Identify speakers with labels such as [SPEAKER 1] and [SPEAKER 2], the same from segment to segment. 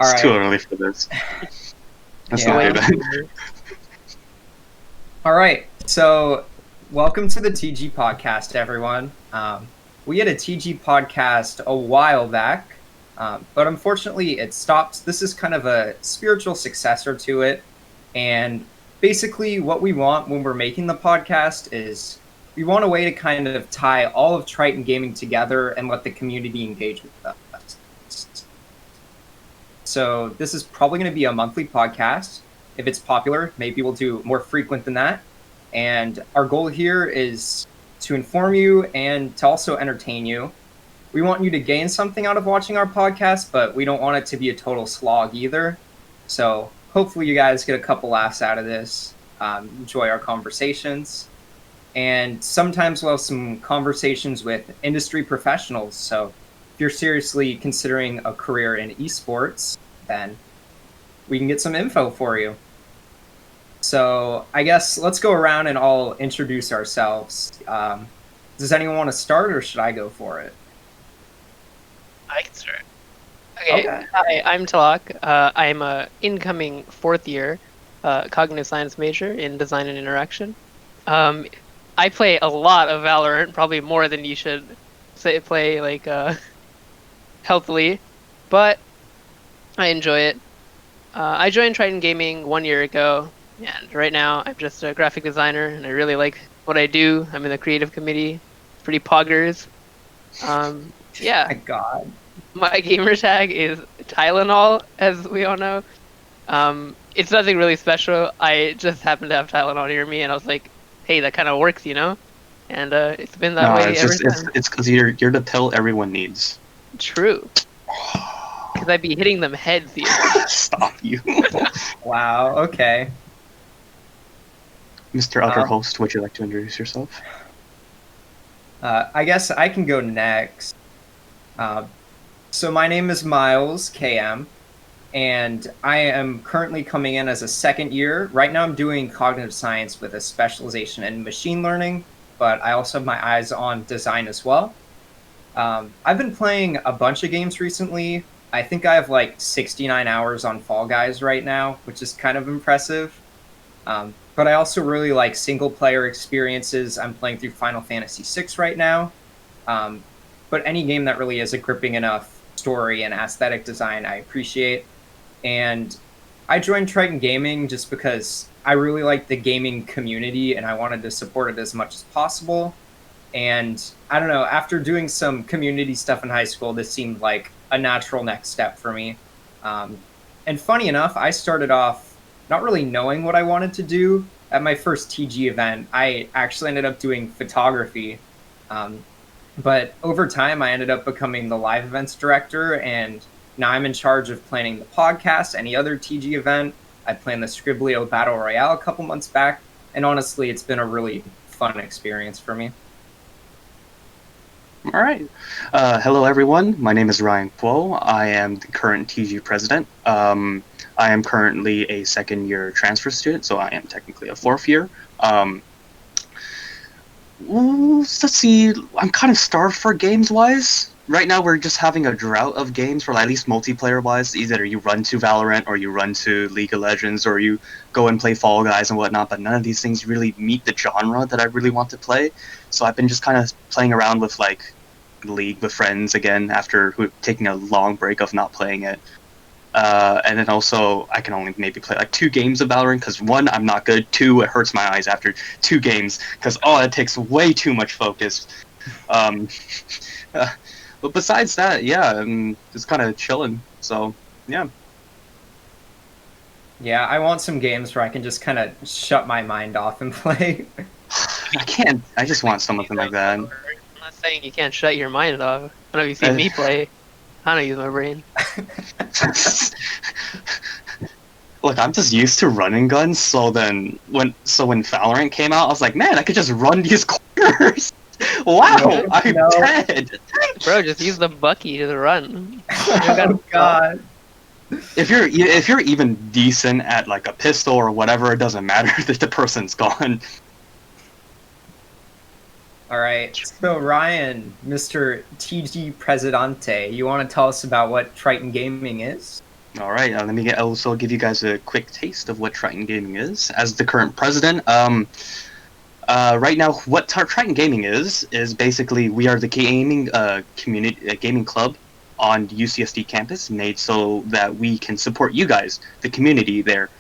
[SPEAKER 1] All
[SPEAKER 2] It's too
[SPEAKER 1] right.
[SPEAKER 2] early for this. Let's
[SPEAKER 1] Yeah.
[SPEAKER 2] not do that.
[SPEAKER 1] All right. So, welcome to the TG podcast, everyone. We had a TG podcast a while back, but unfortunately, it stopped. This is kind of a spiritual successor to it. And basically, what we want when we're making the podcast is we want a way to kind of tie all of Triton gaming together and let the community engage with us. So, this is probably going to be a monthly podcast. If it's popular, maybe we'll do more frequent than that. And our goal here is to inform you and to also entertain you. We want you to gain something out of watching our podcast, but we don't want it to be a total slog either. So hopefully you guys get a couple laughs out of this, enjoy our conversations. And sometimes we'll have some conversations with industry professionals. So if you're seriously considering a career in esports, then we can get some info for you. So I guess let's go around and all introduce ourselves. Does anyone want to start, or should I go for it?
[SPEAKER 3] I can start. Okay.
[SPEAKER 1] Okay.
[SPEAKER 3] Hi, I'm Talak. I'm a incoming fourth year cognitive science major in design and interaction. I play a lot of Valorant, probably more than you should play like healthily, but I enjoy it. I joined Triton Gaming 1 year ago, and right now I'm just a graphic designer, and I really like what I do. I'm in the creative committee. Pretty poggers. Yeah.
[SPEAKER 1] My God.
[SPEAKER 3] My gamer tag is Tylenol, as we all know. It's nothing really special. I just happen to have Tylenol near me, and I was like, "Hey, that kind of works, you know." And it's been that
[SPEAKER 2] No,
[SPEAKER 3] way
[SPEAKER 2] it's
[SPEAKER 3] ever
[SPEAKER 2] just
[SPEAKER 3] since.
[SPEAKER 2] it's because you're the pill everyone needs.
[SPEAKER 3] True, because I'd be hitting them heads. You know?
[SPEAKER 2] Stop you,
[SPEAKER 1] Wow. Okay.
[SPEAKER 2] Mr. Other Host. Would you like to introduce yourself?
[SPEAKER 1] I guess I can go next. So my name is Miles KM, and I am currently coming in as a second year. Right now, I'm doing cognitive science with a specialization in machine learning, but I also have my eyes on design as well. I've been playing a bunch of games recently. I think I have like 69 hours on Fall Guys right now, which is kind of impressive. But I also really like single player experiences. I'm playing through Final Fantasy VI right now. But any game that really is a gripping enough story and aesthetic design, I appreciate. And I joined Triton Gaming just because I really like the gaming community and I wanted to support it as much as possible. And I don't know, after doing some community stuff in high school, this seemed like a natural next step for me. And funny enough, I started off not really knowing what I wanted to do. At my first TG event, I actually ended up doing photography. But over time, I ended up becoming the live events director, and now I'm in charge of planning the podcast, any other TG event. I planned the Scriblio Battle Royale a couple months back, and honestly, it's been a really fun experience for me.
[SPEAKER 2] All right. Hello, everyone. My name is Ryan Kuo. I am the current TG president. I am currently a second-year transfer student, so I am technically a fourth year. Let's see. I'm kind of starved for games-wise. Right now, we're just having a drought of games, for at least multiplayer-wise. Either you run to Valorant, or you run to League of Legends, or you go and play Fall Guys and whatnot, but none of these things really meet the genre that I really want to play. So I've been just kind of playing around with, like, League with friends again after taking a long break of not playing it. And then also, I can only maybe play like 2 games of Valorant, because 1, I'm not good, 2, it hurts my eyes after 2 games, because it takes way too much focus. But besides that, yeah, I'm just kind of chilling, so, yeah.
[SPEAKER 1] Yeah, I want some games where I can just kind of shut my mind off and play.
[SPEAKER 2] I can't, I just want something like that.
[SPEAKER 3] I'm not saying you can't shut your mind off. I know you've seen me play. I don't use my brain.
[SPEAKER 2] Look, I'm just used to running guns, so when Valorant came out, I was like, man, I could just run these corners. Wow, I'm dead.
[SPEAKER 3] Bro, just use the Bucky to run.
[SPEAKER 1] Oh God.
[SPEAKER 2] If you're even decent at like a pistol or whatever, it doesn't matter that the person's gone.
[SPEAKER 1] All right. So Ryan, Mr. TG Presidente, you want to tell us about what Triton Gaming is?
[SPEAKER 2] All right, let me also give you guys a quick taste of what Triton Gaming is. As the current president, right now, what Triton Gaming is basically we are the gaming community, gaming club on the UCSD campus, made so that we can support you guys, the community there.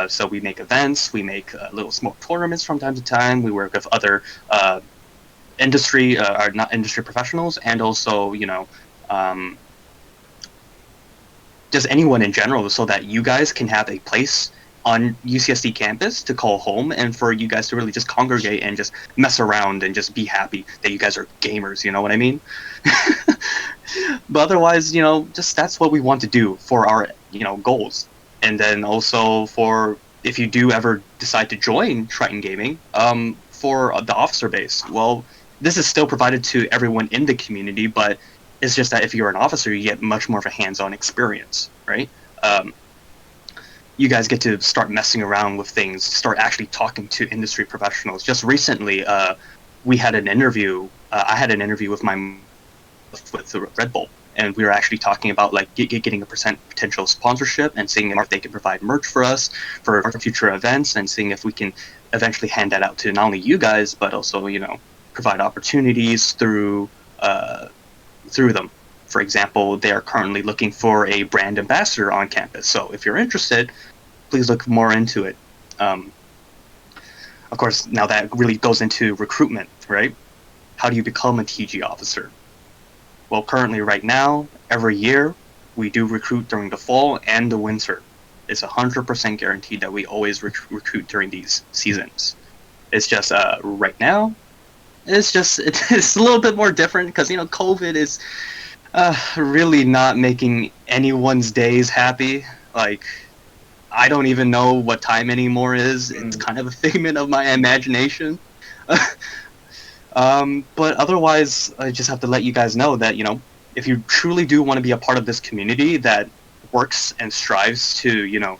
[SPEAKER 2] So we make events, we make little small tournaments from time to time. We work with other industry, or not industry professionals, and also um, just anyone in general, so that you guys can have a place on UCSD campus to call home, and for you guys to really just congregate and just mess around and just be happy that you guys are gamers. You know what I mean? But otherwise, just that's what we want to do for our goals. And then also for if you do ever decide to join Triton Gaming, for the officer base, well, this is still provided to everyone in the community, but it's just that if you're an officer, you get much more of a hands-on experience, right? You guys get to start messing around with things, start actually talking to industry professionals. Just recently, we had an interview. I had an interview with Red Bull, and we were actually talking about like getting a potential sponsorship and seeing if they can provide merch for us for future events, and seeing if we can eventually hand that out to not only you guys but also provide opportunities through them. For example, they are currently looking for a brand ambassador on campus. So if you're interested, please look more into it. Of course, now that really goes into recruitment, right? How do you become a TG officer? Well, currently right now, every year, we do recruit during the fall and the winter. It's 100% guaranteed that we always recruit during these seasons. It's just right now, it's a little bit more different because COVID is really not making anyone's days happy. Like, I don't even know what time anymore is. It's kind of a figment of my imagination. But otherwise, I just have to let you guys know that if you truly do want to be a part of this community that works and strives to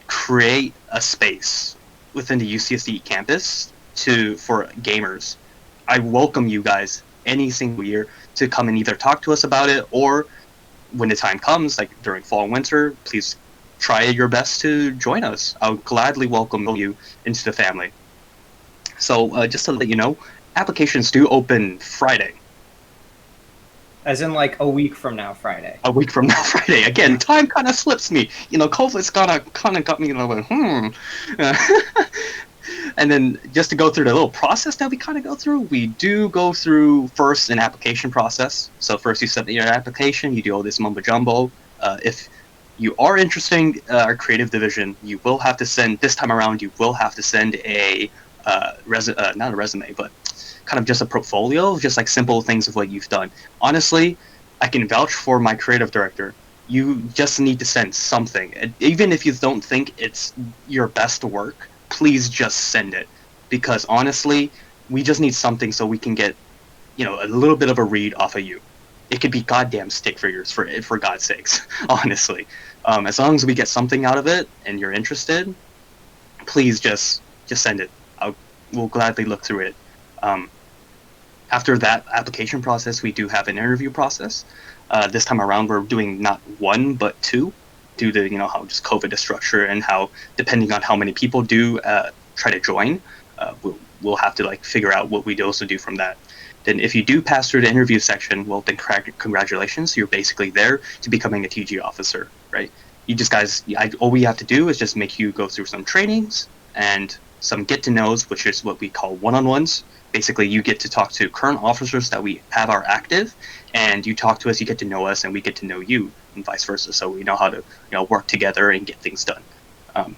[SPEAKER 2] create a space within the UCSD campus for gamers, I welcome you guys any single year to come and either talk to us about it, or when the time comes, like during fall and winter, please try your best to join us. I'll gladly welcome you into the family. So just to let you know, applications do open Friday.
[SPEAKER 1] As in like a week from now, Friday.
[SPEAKER 2] A week from now, Friday. Again, time kind of slips me. COVID's kind of got me like, And then just to go through the little process that we kind of go through, we do go through first an application process. So first you submit your application, you do all this mumbo jumbo. If you are interested in our creative division, you will have to send, this time around, you will have to send a, not a resume, but kind of just a portfolio, just like simple things of what you've done. Honestly, I can vouch for my creative director. You just need to send something. And even if you don't think it's your best work, please just send it, because honestly, we just need something so we can get, a little bit of a read off of you. It could be goddamn stick figures for God's sakes, honestly. As long as we get something out of it and you're interested, please just send it. We'll gladly look through it. After that application process, we do have an interview process. This time around, we're doing not one but two, due to how just COVID is structured, and how depending on how many people do try to join, we'll have to figure out what we also do from that. Then if you do pass through the interview section, well then congratulations, you're basically there to becoming a TG officer, right? You just guys, all we have to do is just make you go through some trainings and some get to knows, which is what we call one-on-ones. Basically, you get to talk to current officers that we have are active, and you talk to us, you get to know us, and we get to know you, and vice versa. So we know how to work together and get things done.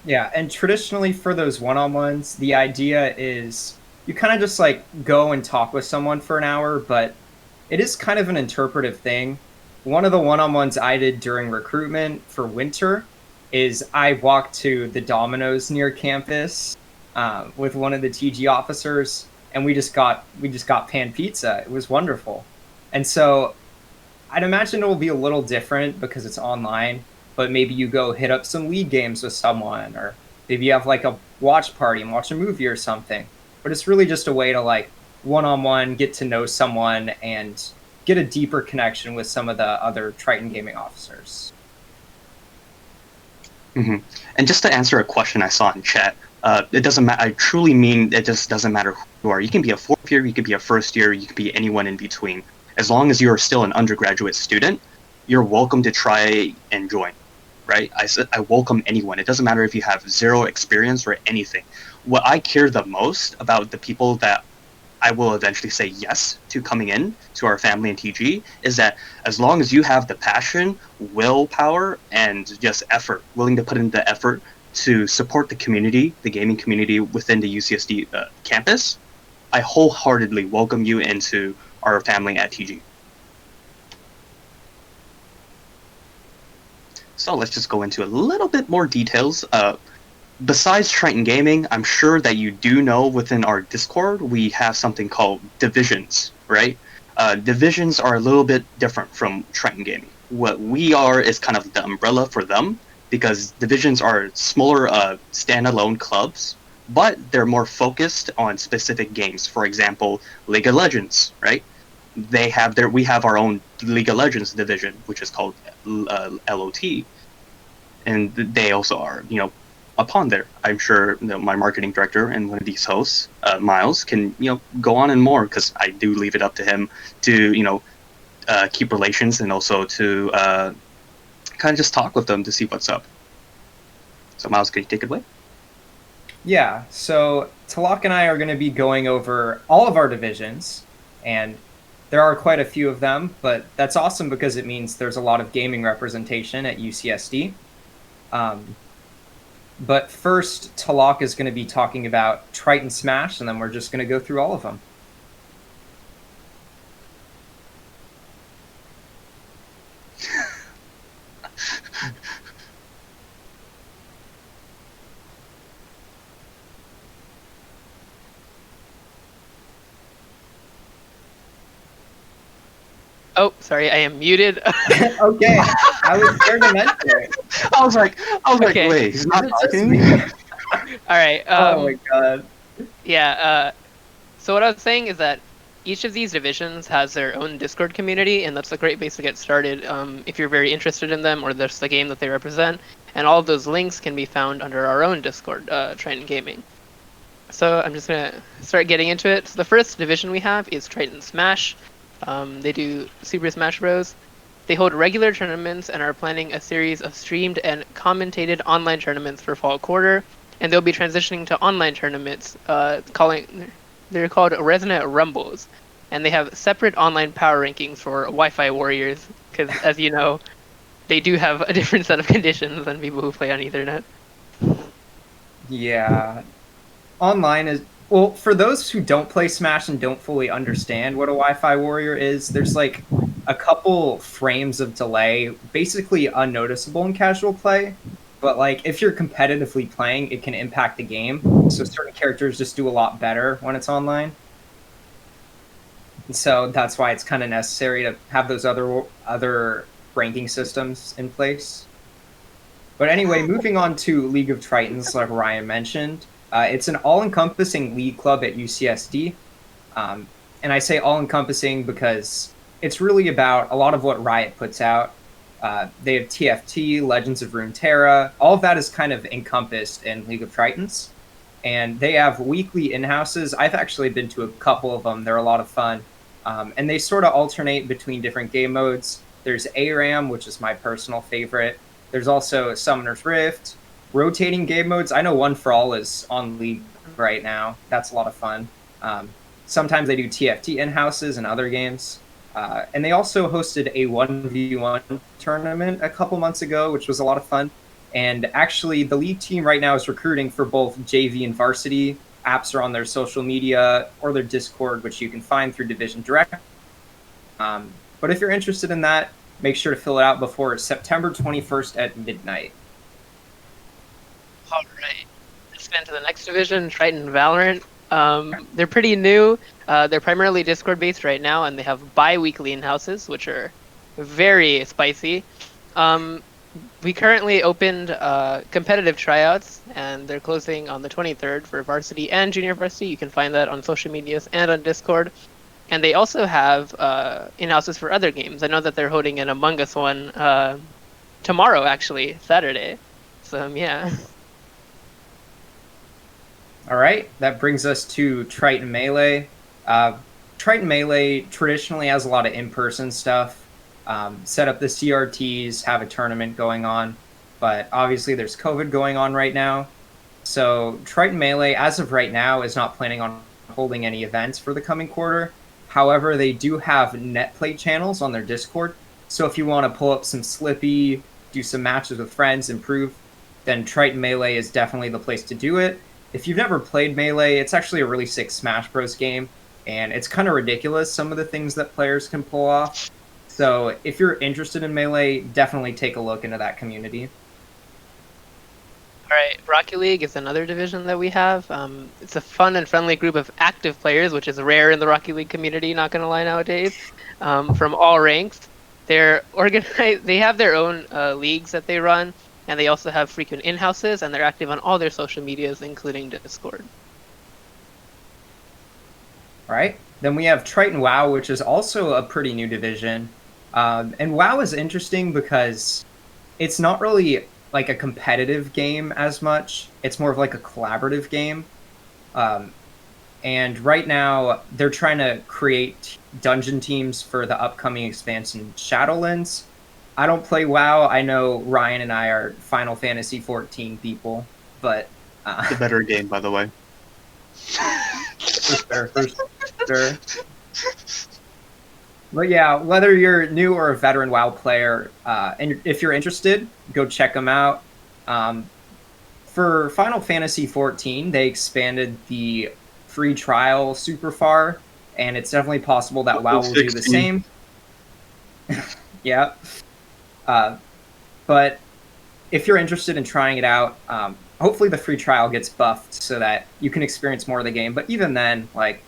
[SPEAKER 1] Yeah, and traditionally for those one-on-ones, the idea is you kind of just go and talk with someone for an hour, but it is kind of an interpretive thing. One of the one-on-ones I did during recruitment for winter is I walked to the Domino's near campus with one of the TG officers, and we just got pan pizza. It was wonderful. And so I'd imagine it will be a little different because it's online, but maybe you go hit up some League games with someone, or maybe you have a watch party and watch a movie or something. But it's really just a way to one-on-one get to know someone and get a deeper connection with some of the other Triton gaming officers.
[SPEAKER 2] Hmm. And just to answer a question I saw in chat, it doesn't matter. I truly mean it just doesn't matter who you are. You can be a fourth year, you can be a first year, you can be anyone in between. As long as you're still an undergraduate student, you're welcome to try and join. Right? I said I welcome anyone. It doesn't matter if you have zero experience or anything. What I care the most about the people that I will eventually say yes to coming in to our family in TG is that as long as you have the passion, willpower, and just effort, willing to put in the effort to support the community, the gaming community within the UCSD campus, I wholeheartedly welcome you into our family at TG. So let's just go into a little bit more details. Besides Triton Gaming, I'm sure that you do know within our Discord we have something called divisions, right? Divisions are a little bit different from Triton Gaming. What we are is kind of the umbrella for them because divisions are smaller standalone clubs, but they're more focused on specific games. For example, League of Legends, right? We have our own League of Legends division, which is called LOT, and they also are, upon there. I'm sure my marketing director and one of these hosts, Miles, can go on and more because I do leave it up to him to keep relations and also to kind of just talk with them to see what's up. So Miles, can you take it away?
[SPEAKER 1] Yeah, so Talak and I are going to be going over all of our divisions, and there are quite a few of them, but that's awesome because it means there's a lot of gaming representation at UCSD. But first, Talak is going to be talking about Triton Smash, and then we're just going to go through all of them.
[SPEAKER 3] Oh, sorry, I am muted.
[SPEAKER 1] Okay, I was scared to mention it.
[SPEAKER 2] I was like,
[SPEAKER 3] Okay.
[SPEAKER 2] wait, he's not
[SPEAKER 1] Is it just
[SPEAKER 2] talking.
[SPEAKER 1] me?
[SPEAKER 3] All right.
[SPEAKER 1] Oh my god.
[SPEAKER 3] Yeah. So what I was saying is that each of these divisions has their own Discord community, and that's a great place to get started if you're very interested in them or there's the game that they represent. And all of those links can be found under our own Discord, Triton Gaming. So I'm just gonna start getting into it. So the first division we have is Triton Smash. They do Super Smash Bros. They hold regular tournaments and are planning a series of streamed and commentated online tournaments for fall quarter. And they'll be transitioning to online tournaments, they're called Resonant Rumbles, and they have separate online power rankings for Wi-Fi warriors because, as you know, they do have a different set of conditions than people who play on Ethernet.
[SPEAKER 1] Yeah. Online is, well, for those who don't play Smash and don't fully understand what a Wi-Fi warrior is, there's like a couple frames of delay, basically unnoticeable in casual play. But like if you're competitively playing, it can impact the game. So certain characters just do a lot better when it's online. So that's why it's kind of necessary to have those other ranking systems in place. But anyway, moving on to League of Tritons, like Ryan mentioned, it's an all-encompassing league club at UCSD. And I say all-encompassing because it's really about a lot of what Riot puts out. They have TFT, Legends of Runeterra. All of that is kind of encompassed in League of Tritons. And they have weekly in-houses. I've actually been to a couple of them. They're a lot of fun. And they sort of alternate between different game modes. There's ARAM, which is my personal favorite. There's also Summoner's Rift, rotating game modes. I know One for All is on League right now. That's a lot of fun. Sometimes they do TFT in-houses and other games. And they also hosted a 1v1 tournament a couple months ago, which was a lot of fun. And actually, the league team right now is recruiting for both JV and varsity. Apps are on their social media or their Discord, which you can find through Division Direct. But if you're interested in that, make sure to fill it out before September 21st at midnight.
[SPEAKER 3] All right. Let's get into the next division, Triton Valorant. They're pretty new. They're primarily Discord-based right now, and they have bi-weekly in-houses, which are very spicy. We currently opened competitive tryouts, and they're closing on the 23rd for varsity and junior varsity. You can find that on social medias and on Discord. And they also have in-houses for other games. I know that they're holding an Among Us one tomorrow, actually, Saturday. awesome. Yeah.
[SPEAKER 1] All right, that brings us to Triton Melee. Uh, Triton Melee traditionally has a lot of in-person stuff. Set up the CRTs, have a tournament going on, but obviously there's COVID going on right now. So Triton Melee, as of right now, is not planning on holding any events for the coming quarter. However, they do have net play channels on their Discord. So if you want to pull up some Slippy, do some matches with friends, improve, then Triton Melee is definitely the place to do it. If you've never played Melee, it's actually a really sick Smash Bros. Game, and it's kind of ridiculous some of the things that players can pull off. So if you're interested in Melee, definitely take a look into that community.
[SPEAKER 3] All right, Rocket League is another division that we have. It's a fun and friendly group of active players, which is rare in the Rocket League community. Not gonna lie, nowadays, from all ranks. They're organized. They have their own leagues that they run, and they also have frequent in-houses, and they're active on all their social medias, including Discord.
[SPEAKER 1] All right. Then we have Triton WoW, which is also a pretty new division. And WoW is interesting because it's not really like a competitive game as much. It's more of like a collaborative game. Um, and right now, they're trying to create dungeon teams for the upcoming expansion Shadowlands. I don't play WoW. I know Ryan and I are Final Fantasy 14 people, but
[SPEAKER 2] It's a better game, by the way.
[SPEAKER 1] for sure. But yeah, whether you're new or a veteran WoW player, and if you're interested, go check them out. For Final Fantasy 14, they expanded the free trial super far, and it's definitely possible that WoW will do the
[SPEAKER 2] 16.
[SPEAKER 1] same. Yeah. But if you're interested in trying it out, hopefully the free trial gets buffed so that you can experience more of the game. But even then, like,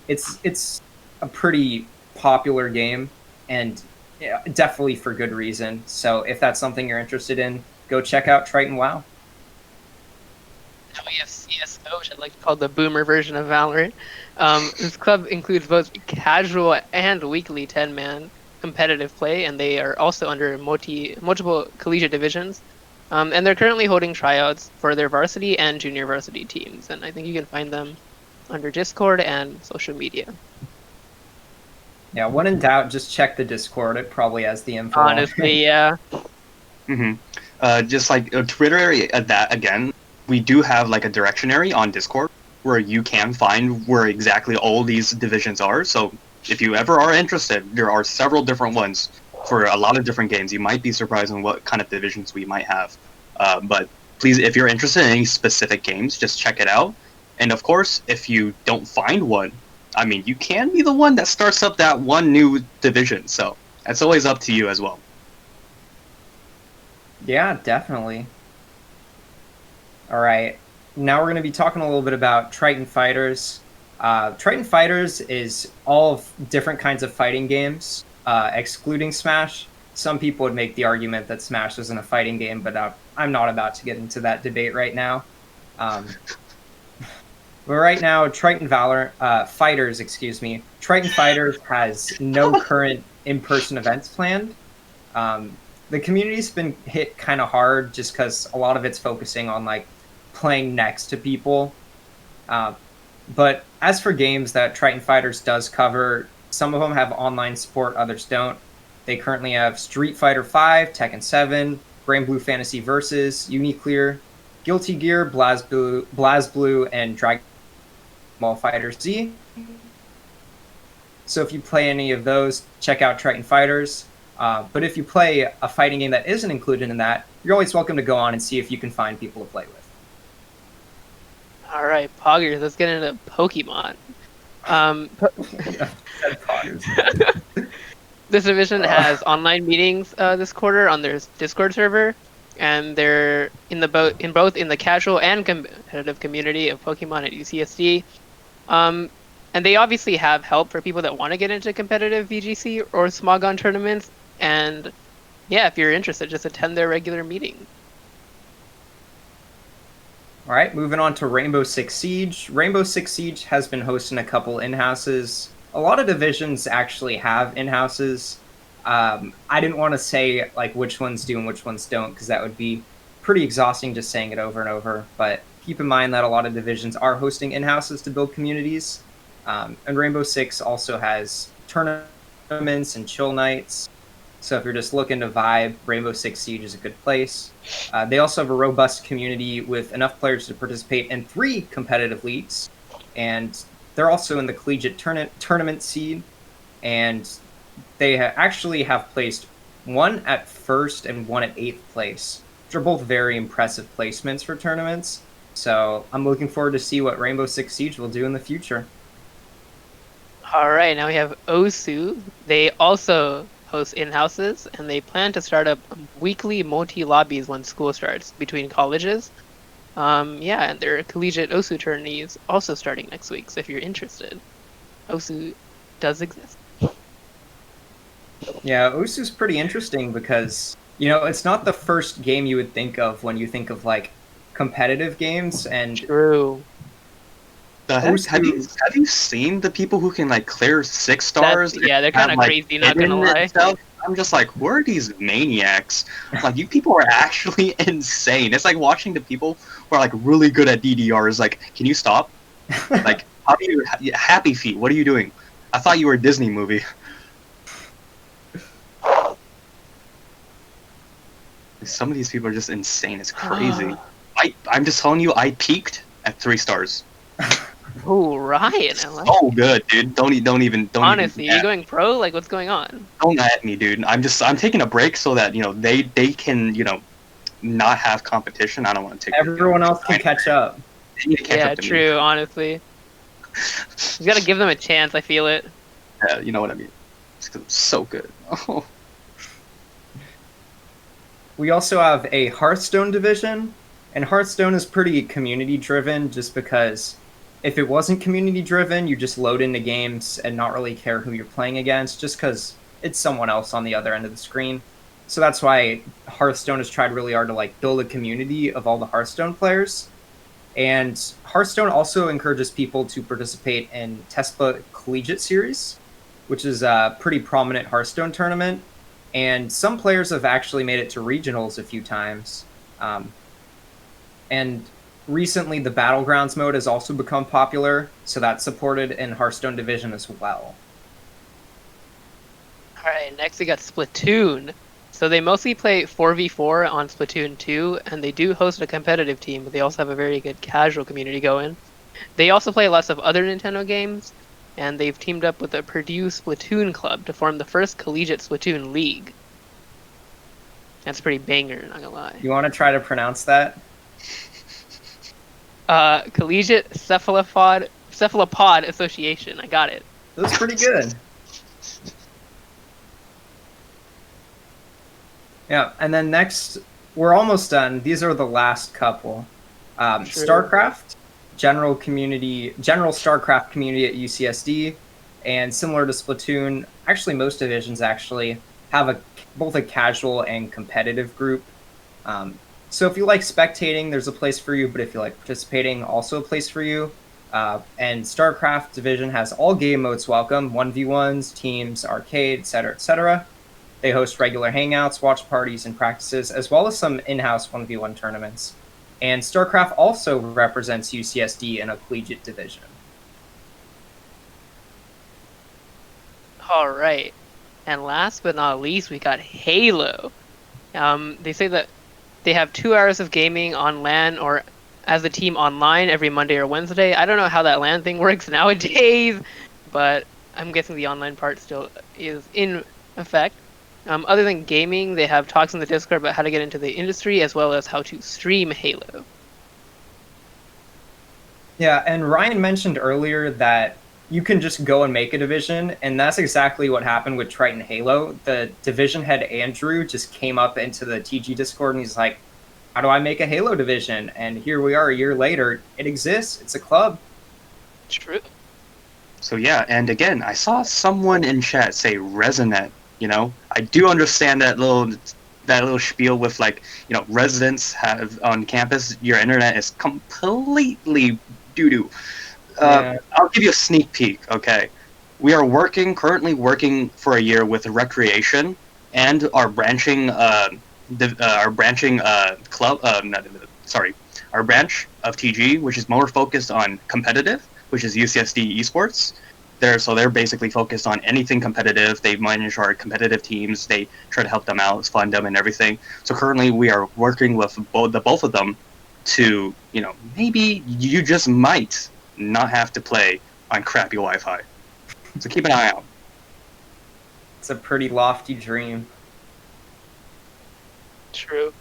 [SPEAKER 1] it's a pretty popular game, and yeah, definitely for good reason. So if that's something you're interested in, go check out Triton WoW.
[SPEAKER 3] Now we have CS:GO, which I'd like to call the boomer version of Valorant. This club includes both casual and weekly 10-man competitive play, and they are also under multiple collegiate divisions. And they're currently holding tryouts for their varsity and junior varsity teams, and I think you can find them under Discord and social media.
[SPEAKER 1] Yeah, when in doubt, just check the Discord. It probably has the info. on it.
[SPEAKER 3] Honestly, yeah.
[SPEAKER 2] Just like Twitter, that again, we do have like a directionary on Discord where you can find where exactly all these divisions are. So if you ever are interested, there are several different ones for a lot of different games. You might be surprised on what kind of divisions we might have. But please, if you're interested in any specific games, just check it out. And of course, if you don't find one, I mean, you can be the one that starts up that one new division. So it's always up to you as well.
[SPEAKER 1] Yeah, definitely. All right. Now we're going to be talking a little bit about Triton Fighters. Triton Fighters is all of different kinds of fighting games, excluding Smash. Some people would make the argument that Smash isn't a fighting game, but I'm not about to get into that debate right now. But right now, Triton Fighters, Triton Fighters has no current in-person events planned. The community's been hit kind of hard just because a lot of it's focusing on like playing next to people. But as for games that Triton Fighters does cover, some of them have online support, others don't. They currently have Street Fighter V, Tekken 7, Granblue Fantasy Versus, Uniclear, Guilty Gear, BlazBlue, and Dragon Ball Fighter Z. So if you play any of those, check out Triton Fighters. But if you play a fighting game that isn't included in that, you're always welcome to go on and see if you can find people to play with.
[SPEAKER 3] All right, Poggers, let's get into Pokemon. This division has online meetings this quarter on their Discord server, and they're in both in the casual and competitive community of Pokemon at UCSD. And they obviously have help for people that want to get into competitive VGC or Smogon tournaments. And yeah, if you're interested, just attend their regular meeting.
[SPEAKER 1] All right, moving on to Rainbow Six Siege. Rainbow Six Siege has been hosting a couple in-houses. A lot of divisions actually have in-houses. I didn't want to say like which ones do and which ones don't because that would be pretty exhausting just saying it over and over, but keep in mind that a lot of divisions are hosting in-houses to build communities. And Rainbow Six also has tournaments and chill nights. So if you're just looking to vibe, Rainbow Six Siege is a good place. They also have a robust community with enough players to participate in 3 competitive leagues. And they're also in the collegiate tournament seed. And they actually have placed 1 at 1st and 1 at 8th place, which are both very impressive placements for tournaments. So I'm looking forward to see what Rainbow Six Siege will do in the future.
[SPEAKER 3] All right, now we have Osu. They also host in-houses, and they plan to start up weekly multi-lobbies when school starts between colleges. Yeah, and their collegiate Osu tourney is also starting next week, so if you're interested, Osu does exist.
[SPEAKER 1] Yeah, Osu's pretty interesting because, it's not the first game you would think of when you think of, like, competitive games, and
[SPEAKER 3] True.
[SPEAKER 2] The heck?
[SPEAKER 1] Osu-
[SPEAKER 2] Have you seen the people who can like clear 6 stars?
[SPEAKER 3] Yeah, they're kind of crazy, not gonna lie.
[SPEAKER 2] Stuff? I'm just like, who are these maniacs? Like, you people are actually insane. It's like watching the people who are like really good at DDRs. Like, can you stop? Like, how do you Happy Feet? What are you doing? I thought you were a Disney movie. Some of these people are just insane. It's crazy. I'm just telling you, I peaked at 3 stars.
[SPEAKER 3] Oh, Ryan, I like
[SPEAKER 2] Oh, good, dude. Don't even.
[SPEAKER 3] Honestly, you going pro? Like, what's going on?
[SPEAKER 2] Don't at me, dude. I'm taking a break so that they can not have competition. I don't want to take.
[SPEAKER 1] Everyone else can catch up.
[SPEAKER 2] They need to catch
[SPEAKER 3] Yeah,
[SPEAKER 2] up to
[SPEAKER 3] true.
[SPEAKER 2] me.
[SPEAKER 3] Honestly, you gotta give them a chance. I feel it.
[SPEAKER 2] Yeah, you know what I mean. It's 'cause I'm so good. Oh.
[SPEAKER 1] We also have a Hearthstone division, and Hearthstone is pretty community driven just because if it wasn't community driven, you just load into games and not really care who you're playing against just because it's someone else on the other end of the screen. So that's why Hearthstone has tried really hard to like build a community of all the Hearthstone players. And Hearthstone also encourages people to participate in Tesla Collegiate Series, which is a pretty prominent Hearthstone tournament. And some players have actually made it to regionals a few times. And recently, the Battlegrounds mode has also become popular, so that's supported in Hearthstone Division as well.
[SPEAKER 3] All right, next we got Splatoon. So they mostly play 4v4 on Splatoon 2, and they do host a competitive team, but they also have a very good casual community going. They also play lots of other Nintendo games, and they've teamed up with the Purdue Splatoon Club to form the first collegiate Splatoon league. That's pretty banger, not gonna lie.
[SPEAKER 1] You want to try to pronounce that?
[SPEAKER 3] Collegiate Cephalopod Association. I got it.
[SPEAKER 1] That's pretty good. Yeah, and then next, we're almost done. These are the last couple. StarCraft, general StarCraft community at UCSD, and similar to Splatoon, actually most divisions actually have both a casual and competitive group. So if you like spectating, there's a place for you, but if you like participating, also a place for you. And StarCraft division has all game modes welcome, 1v1s, teams, arcade, etc., etc. They host regular hangouts, watch parties, and practices, as well as some in-house 1v1 tournaments. And StarCraft also represents UCSD in a collegiate division.
[SPEAKER 3] All right. And last but not least, we got Halo. They say that they have 2 hours of gaming on LAN or as a team online every Monday or Wednesday. I don't know how that LAN thing works nowadays, but I'm guessing the online part still is in effect. Other than gaming, they have talks in the Discord about how to get into the industry as well as how to stream Halo.
[SPEAKER 1] Yeah, and Ryan mentioned earlier that you can just go and make a division, and that's exactly what happened with Triton Halo. The division head, Andrew, just came up into the TG Discord and he's like, how do I make a Halo division? And here we are a year later. It exists. It's a club.
[SPEAKER 3] True.
[SPEAKER 2] So yeah, and again, I saw someone in chat say Resonant. I do understand that little spiel with like, residents have on campus, your internet is completely doo-doo.
[SPEAKER 1] Yeah.
[SPEAKER 2] I'll give you a sneak peek, okay? We are currently working for a year with Recreation and our branching our branching club. Sorry, our branch of TG, which is more focused on competitive, which is UCSD Esports. They're basically focused on anything competitive. They manage our competitive teams. They try to help them out, fund them, and everything. So currently, we are working with both of them to, maybe you just might not have to play on crappy Wi-Fi. So keep an eye out.
[SPEAKER 1] It's a pretty lofty dream.
[SPEAKER 3] True.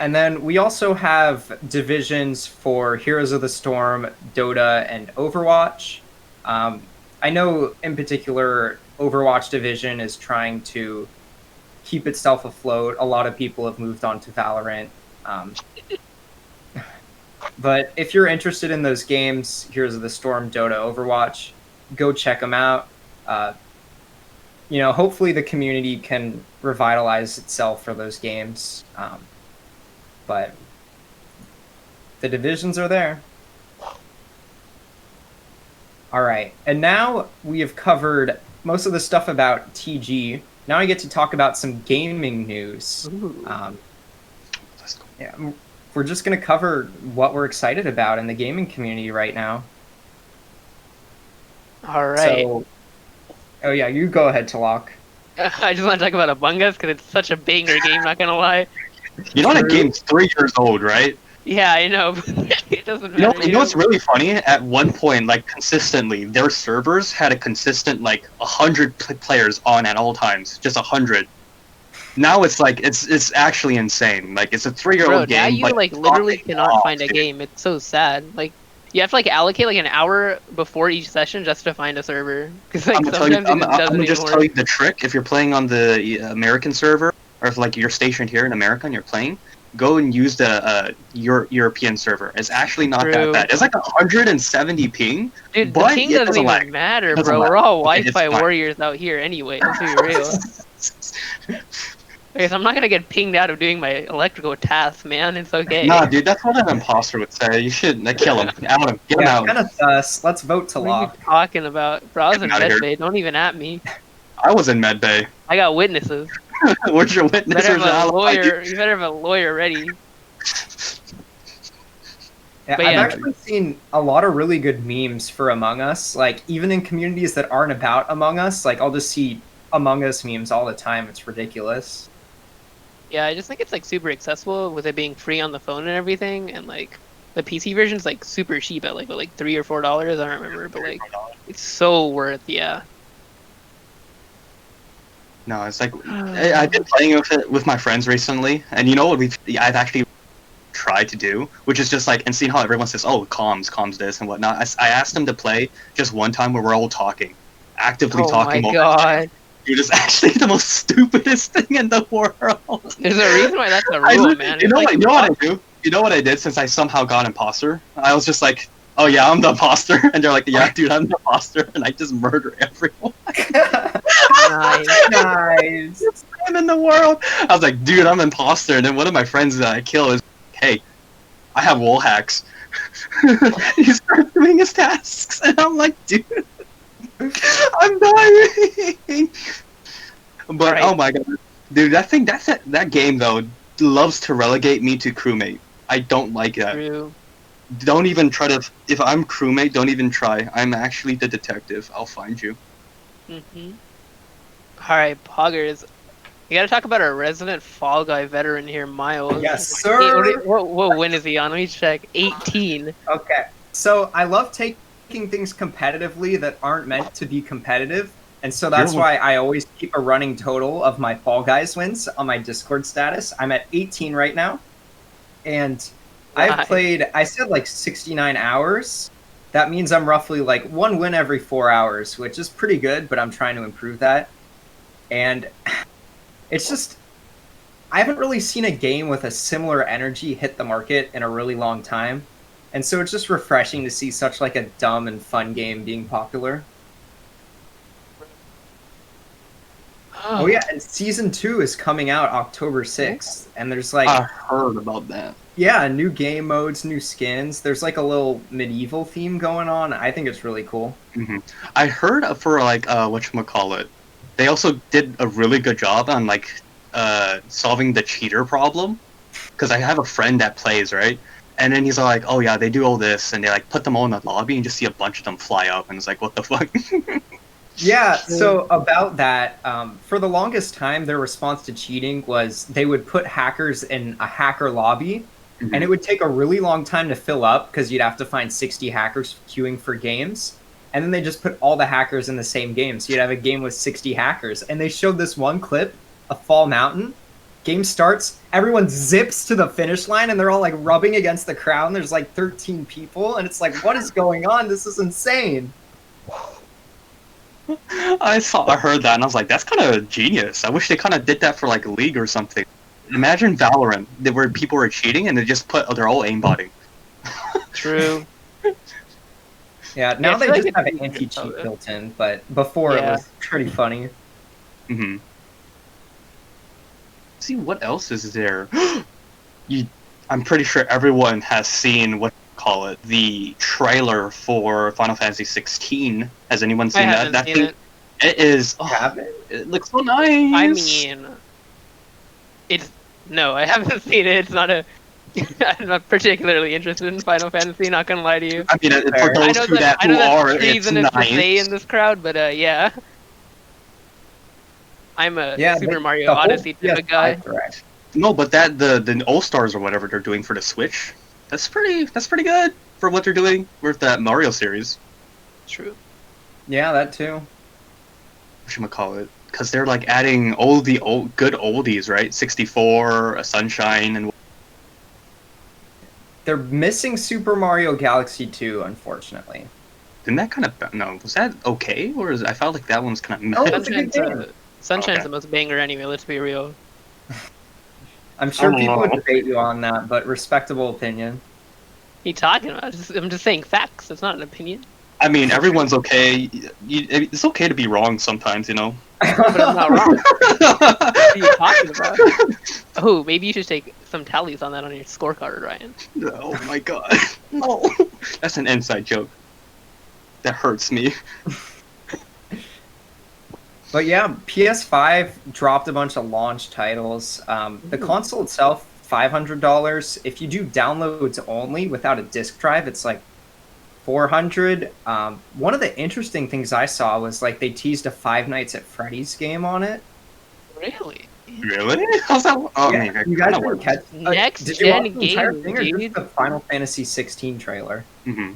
[SPEAKER 1] And then we also have divisions for Heroes of the Storm, Dota, and Overwatch. I know in particular, Overwatch division is trying to keep itself afloat. A lot of people have moved on to Valorant. But if you're interested in those games, Heroes of the Storm, Dota, Overwatch, go check them out. Hopefully the community can revitalize itself for those games. But the divisions are there. All right, and now we have covered most of the stuff about TG. Now I get to talk about some gaming news. Yeah, we're just going to cover what we're excited about in the gaming community right now.
[SPEAKER 3] All right.
[SPEAKER 1] Oh yeah, you go ahead, Talak.
[SPEAKER 3] I just want to talk about Among Us because it's such a banger game, not gonna lie.
[SPEAKER 2] You know that game's 3 years old, right?
[SPEAKER 3] Yeah, I know. It doesn't matter.
[SPEAKER 2] You know what's really funny? At one point, consistently, their servers had a consistent 100 players on at all times, just 100. Now it's it's actually insane. It's a 3-year-old game.
[SPEAKER 3] Now you literally cannot find a game. It's so sad. You have to allocate an hour before each session just to find a server. Because
[SPEAKER 2] I'm gonna just tell you the trick. If you're playing on the American server, or if you're stationed here in America and you're playing, go and use the European server. It's actually not that bad. It's 170 ping.
[SPEAKER 3] Dude,
[SPEAKER 2] but
[SPEAKER 3] the ping doesn't even matter, bro. We're all Wi-Fi warriors out here anyway. Let's be real. Okay, so I'm not gonna get pinged out of doing my electrical tasks, man. It's okay.
[SPEAKER 2] Nah, dude, that's what an imposter would say. You should kill him. Out him. Get him out.
[SPEAKER 1] Kind of sus. Let's vote to lock.
[SPEAKER 3] What are you talking about? Bro, I was in medbay. Don't even at me.
[SPEAKER 2] I was in medbay.
[SPEAKER 3] I got witnesses.
[SPEAKER 2] Where's your witness?
[SPEAKER 3] You better have a lawyer ready.
[SPEAKER 1] Yeah, I've actually seen a lot of really good memes for Among Us. Even in communities that aren't about Among Us, I'll just see Among Us memes all the time. It's ridiculous.
[SPEAKER 3] Yeah, I just think it's super accessible with it being free on the phone and everything, and the PC version's super cheap at $3 or $4. I don't remember, but it's so worth. Yeah.
[SPEAKER 2] No, it's I've been playing with it with my friends recently, and you know what I've actually tried to do, which is just and seeing how everyone says, oh, comms this and whatnot. I asked them to play just one time where we're all talking, actively talking.
[SPEAKER 3] Oh my god.
[SPEAKER 2] Dude, it's actually the most stupidest thing in the world.
[SPEAKER 3] There's a reason why that's a rule, man.
[SPEAKER 2] You know what I do? You know what I did since I somehow got imposter? I was just oh yeah, I'm the imposter. And they're yeah, dude, I'm the imposter. And I just murder everyone.
[SPEAKER 3] Nice.
[SPEAKER 2] It's time in the world. I was dude, I'm imposter. And then one of my friends that I kill is, hey, I have wall hacks. He starts doing his tasks. And I'm dude. I'm dying. But right. Oh my god, dude, I think that game though loves to relegate me to crewmate. I don't like that.
[SPEAKER 3] True.
[SPEAKER 2] Don't even try to. If I'm crewmate, don't even try. I'm actually the detective. I'll find you.
[SPEAKER 3] Mhm. All right, Poggers. We gotta talk about our resident Fall Guy veteran here, Miles.
[SPEAKER 1] Yes, sir.
[SPEAKER 3] What win is he on? Let me check. 18.
[SPEAKER 1] Okay. So I love taking things competitively that aren't meant to be competitive, and so that's why I always keep a running total of my Fall Guys wins on my Discord status. I'm at 18 right now, and I've played, I said 69 hours. That means I'm roughly one win every 4 hours, which is pretty good, but I'm trying to improve that. And it's just, I haven't really seen a game with a similar energy hit the market in a really long time. And so it's just refreshing to see such a dumb and fun game being popular. Oh yeah, and Season 2 is coming out October 6th, and there's
[SPEAKER 2] I heard about that.
[SPEAKER 1] Yeah, new game modes, new skins. There's a little medieval theme going on. I think it's really cool.
[SPEAKER 2] Mm-hmm. I heard for whatchamacallit, they also did a really good job on solving the cheater problem, because I have a friend that plays, right? And then he's like, "Oh yeah, they do all this," and they like put them all in the lobby and just see a bunch of them fly up, and it's like, "What the fuck?"
[SPEAKER 1] Yeah, so about that, for the longest time, their response to cheating was they would put hackers in a hacker lobby, and it would take a really long time to fill up because you'd have to find 60 hackers queuing for games. And then they just put all the hackers in the same game. So you'd have a game with 60 hackers. And they showed this one clip of Fall Mountain. Game starts, everyone zips to the finish line, and they're all like rubbing against the crowd. And there's like 13 people, and it's like, what is going on? This is insane.
[SPEAKER 2] I heard that, and I was like, "That's kind of genius." I wish they kind of did that for like a league or something. Imagine Valorant, where people were cheating and they just they're all aimbotting.
[SPEAKER 3] True.
[SPEAKER 1] Yeah, now
[SPEAKER 3] I
[SPEAKER 1] they
[SPEAKER 3] feel like
[SPEAKER 1] just
[SPEAKER 3] it's
[SPEAKER 1] have an
[SPEAKER 3] easier
[SPEAKER 1] anti-cheat
[SPEAKER 3] though.
[SPEAKER 1] built in, but before it
[SPEAKER 3] Yeah.
[SPEAKER 1] was pretty funny.
[SPEAKER 2] See, what else is there? I'm pretty sure everyone has seen the trailer for Final Fantasy 16. Has anyone
[SPEAKER 3] I
[SPEAKER 2] seen that?
[SPEAKER 3] haven't
[SPEAKER 2] That
[SPEAKER 3] seen
[SPEAKER 2] thing,
[SPEAKER 3] it.
[SPEAKER 2] it is.
[SPEAKER 1] You
[SPEAKER 2] Oh,
[SPEAKER 1] have it?
[SPEAKER 2] it looks so nice.
[SPEAKER 3] I mean, no, I haven't seen it. It's not a. I'm not particularly interested in Final Fantasy. Not gonna lie to you.
[SPEAKER 2] I mean, for
[SPEAKER 1] Fair.
[SPEAKER 2] those who
[SPEAKER 3] I know
[SPEAKER 2] are,
[SPEAKER 3] that's
[SPEAKER 2] it's
[SPEAKER 3] treasonous to say
[SPEAKER 2] nice.
[SPEAKER 3] in this crowd, but yeah. I'm a
[SPEAKER 1] Yeah,
[SPEAKER 3] Super Mario
[SPEAKER 1] the whole
[SPEAKER 3] Odyssey type of guy.
[SPEAKER 1] PS5 Direct.
[SPEAKER 2] No, but the All Stars or whatever they're doing for the Switch, that's pretty good for what they're doing with that Mario series.
[SPEAKER 3] True.
[SPEAKER 1] Yeah, that too.
[SPEAKER 2] Whatchamacallit? Because they're like adding all the good oldies, right? 64, Sunshine, and
[SPEAKER 1] They're missing Super Mario Galaxy 2, unfortunately.
[SPEAKER 2] didn't that kind of was that okay, or I felt like that one's kind
[SPEAKER 1] Oh,
[SPEAKER 2] of
[SPEAKER 1] it's a good
[SPEAKER 3] Sunshine's
[SPEAKER 2] Okay.
[SPEAKER 3] the most banger anyway. Let's be real.
[SPEAKER 1] I'm sure
[SPEAKER 2] I don't
[SPEAKER 1] people would
[SPEAKER 2] know.
[SPEAKER 1] debate you on that, but respectable opinion.
[SPEAKER 3] What are you talking about? I'm just saying facts. It's not an opinion.
[SPEAKER 2] I mean, everyone's okay. It's okay to be wrong sometimes, you know.
[SPEAKER 3] But I'm not wrong. What are you talking about? Oh, maybe you should take some tallies on that on your scorecard, Ryan.
[SPEAKER 2] Oh my god, no! That's an inside joke. That hurts me.
[SPEAKER 1] But yeah, PS5 dropped a bunch of launch titles. The console itself, $500. If you do downloads only without a disc drive, it's like 400. One of the interesting things I saw was like they teased a Five Nights at Freddy's game on it.
[SPEAKER 3] Really?
[SPEAKER 2] Really? How's that? Oh,
[SPEAKER 1] Yeah,
[SPEAKER 2] man,
[SPEAKER 1] you guys didn't catch
[SPEAKER 3] Next
[SPEAKER 1] did you watch
[SPEAKER 3] gen
[SPEAKER 1] the entire
[SPEAKER 3] game,
[SPEAKER 1] thing or
[SPEAKER 3] dude.
[SPEAKER 1] just the Final Fantasy 16 trailer?
[SPEAKER 2] Mm-hmm.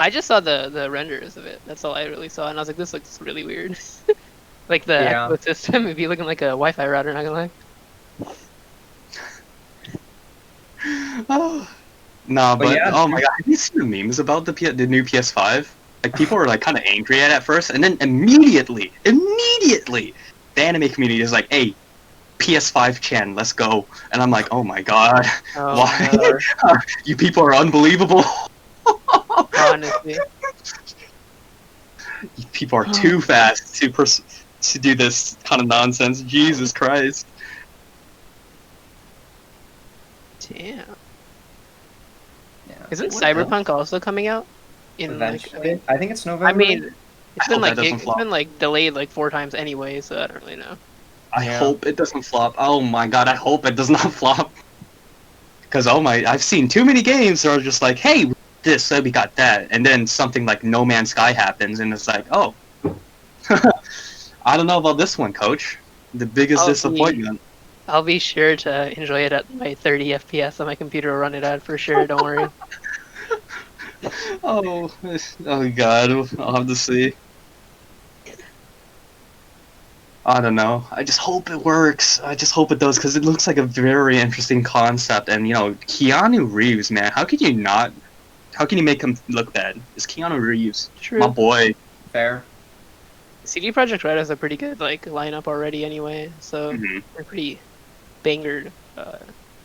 [SPEAKER 3] I just saw the renders of it. That's all I really saw, and I was like, this looks really weird. Like the
[SPEAKER 1] Yeah.
[SPEAKER 3] Echo system, it'd be looking like a Wi-Fi router. Not gonna lie.
[SPEAKER 2] Oh. No, but
[SPEAKER 1] yeah,
[SPEAKER 2] oh my god, have you seen the memes about the new PS5? Like people were like kind of angry at it at first, and then immediately, the anime community is like, "Hey, PS5 Chan, let's go!" And I'm like, "Oh my god,
[SPEAKER 3] Oh,
[SPEAKER 2] why?
[SPEAKER 3] no.
[SPEAKER 2] You people are unbelievable.
[SPEAKER 3] Honestly.
[SPEAKER 2] You people are too fast to do this kind of nonsense. Jesus Christ."
[SPEAKER 3] Damn.
[SPEAKER 1] Yeah.
[SPEAKER 3] Isn't
[SPEAKER 2] What
[SPEAKER 3] Cyberpunk also coming out? In like,
[SPEAKER 1] Eventually. I think it's November.
[SPEAKER 3] I mean,
[SPEAKER 2] I hope that doesn't
[SPEAKER 3] it's
[SPEAKER 2] flop.
[SPEAKER 3] been like delayed like 4 times anyway, so I don't really know.
[SPEAKER 2] I
[SPEAKER 1] Yeah.
[SPEAKER 2] hope it doesn't flop. Oh my god, I hope it does not flop. Because I've seen too many games that are just like, hey, we got this, so we got that, and then something like No Man's Sky happens, and it's like, oh, I don't know about this one, Coach. The biggest
[SPEAKER 3] I'll be-
[SPEAKER 2] disappointment.
[SPEAKER 3] I'll be sure to enjoy it at my 30 FPS on my computer. Will run it at for sure. Don't worry.
[SPEAKER 2] Oh, oh god, I'll have to see. I don't know. I just hope it works. I just hope it does, because it looks like a very interesting concept. And, you know, Keanu Reeves, man, how can you make him look bad? It's Keanu Reeves.
[SPEAKER 3] True.
[SPEAKER 2] My boy.
[SPEAKER 1] Fair.
[SPEAKER 3] CD Projekt Red has a pretty good like lineup already anyway, so
[SPEAKER 2] Mhm.
[SPEAKER 3] they're pretty bangered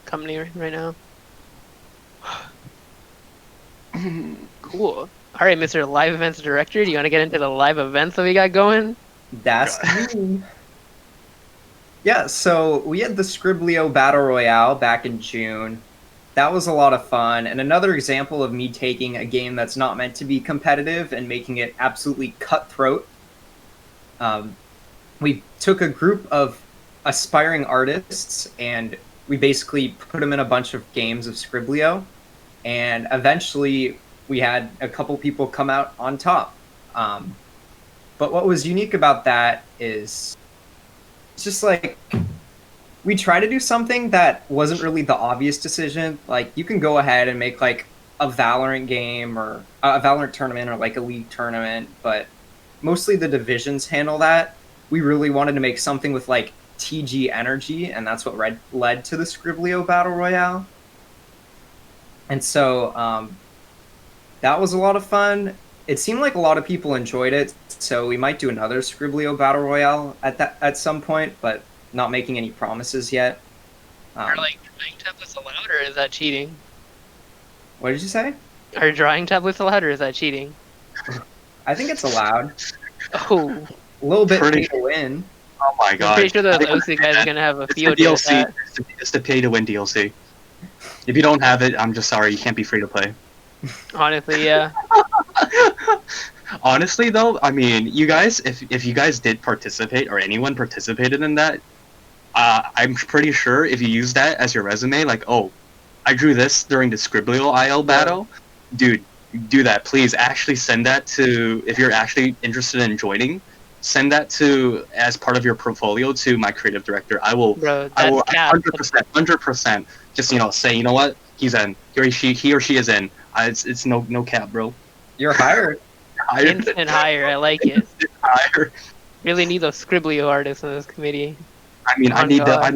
[SPEAKER 3] company right now. Cool. All right, Mr. Live Events Director, do you want to get into the live events that we got going?
[SPEAKER 1] That's me. Yeah, so we had the Scriblio Battle Royale back in June. That was a lot of fun, and another example of me taking a game that's not meant to be competitive and making it absolutely cutthroat. We took a group of aspiring artists, and we basically put them in a bunch of games of Scriblio, and eventually we had a couple people come out on top. But what was unique about that is it's just like we try to do something that wasn't really the obvious decision. Like you can go ahead and make like a Valorant game or a Valorant tournament or like a league tournament, but mostly the divisions handle that. We really wanted to make something with like TG energy, and that's what led to the Scriblio Battle Royale. And so that was a lot of fun. It seemed like a lot of people enjoyed it, so we might do another Scriblio Battle Royale at some point, but not making any promises yet.
[SPEAKER 3] Are like drawing tablets allowed, or is that cheating?
[SPEAKER 1] What did you say?
[SPEAKER 3] Are drawing tablets allowed, or is that cheating?
[SPEAKER 1] I think it's allowed.
[SPEAKER 3] Oh,
[SPEAKER 1] A little bit
[SPEAKER 2] Pretty-
[SPEAKER 1] pay to win.
[SPEAKER 2] Oh my
[SPEAKER 3] I'm
[SPEAKER 2] god.
[SPEAKER 3] pretty sure those OC guys are gonna have a
[SPEAKER 2] It's the
[SPEAKER 3] field day with
[SPEAKER 2] DLC.
[SPEAKER 3] that.
[SPEAKER 2] It's the pay to win DLC. If you don't have it, I'm just sorry, you can't be free to play.
[SPEAKER 3] Honestly, yeah.
[SPEAKER 2] Honestly, though, I mean, you guys, if you guys did participate or anyone participated in that, I'm pretty sure if you use that as your resume, like, oh, I drew this during the Scriblio IL battle, dude, do that, please. Actually, send that to if you're actually interested in joining. Send that to as part of your portfolio to my creative director. I will.
[SPEAKER 3] Bro,
[SPEAKER 2] I will.
[SPEAKER 3] that's cap.
[SPEAKER 2] 100%. Just say, you know what, he's in. He or she is in. It's no cap, bro.
[SPEAKER 1] You're hired.
[SPEAKER 3] Instant hire, I like it.
[SPEAKER 2] Higher.
[SPEAKER 3] Really need those Scriblio artists in this committee.
[SPEAKER 2] I mean,
[SPEAKER 3] Oh, God.
[SPEAKER 2] I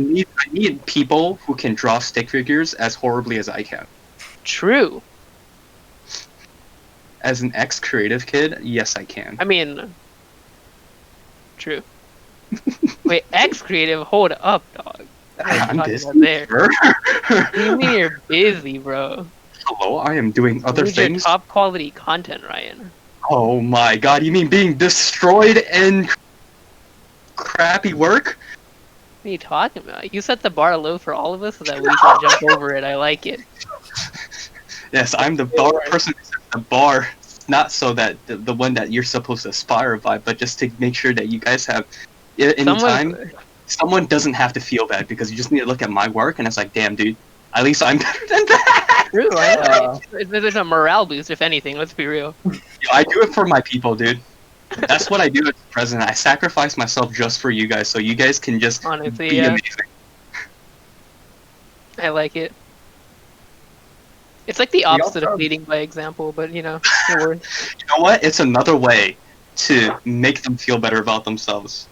[SPEAKER 2] need people who can draw stick figures as horribly as I can.
[SPEAKER 3] True.
[SPEAKER 2] As an ex-creative kid, yes, I can.
[SPEAKER 3] I mean, true. Wait, X-Creative, hold up, dog.
[SPEAKER 2] I'm
[SPEAKER 3] talking
[SPEAKER 2] busy.
[SPEAKER 3] about there.
[SPEAKER 2] sir.
[SPEAKER 3] What do you mean you're busy, bro?
[SPEAKER 2] Hello, I am doing other
[SPEAKER 3] Who's your
[SPEAKER 2] things.
[SPEAKER 3] top quality content, Ryan?
[SPEAKER 2] Oh my god, you mean being destroyed in crappy work?
[SPEAKER 3] What are you talking about? You set the bar low for all of us so that we can jump over it. I like it.
[SPEAKER 2] Yes, I'm the bar person who sets the bar. Not so that the one that you're supposed to aspire by, but just to make sure that you guys have anytime someone doesn't have to feel bad, because you just need to look at my work and it's like, damn, dude, at least I'm better than that.
[SPEAKER 3] True, right? There's a morale boost, if anything. Let's be real.
[SPEAKER 2] I do it for my people, dude. That's what I do as president. I sacrifice myself just for you guys, so you guys can just
[SPEAKER 3] Honestly,
[SPEAKER 2] be
[SPEAKER 3] yeah.
[SPEAKER 2] amazing.
[SPEAKER 3] I like it. It's like the opposite
[SPEAKER 1] also-
[SPEAKER 3] of leading by example, but you know, it works.
[SPEAKER 2] You know what? It's another way to make them feel better about themselves.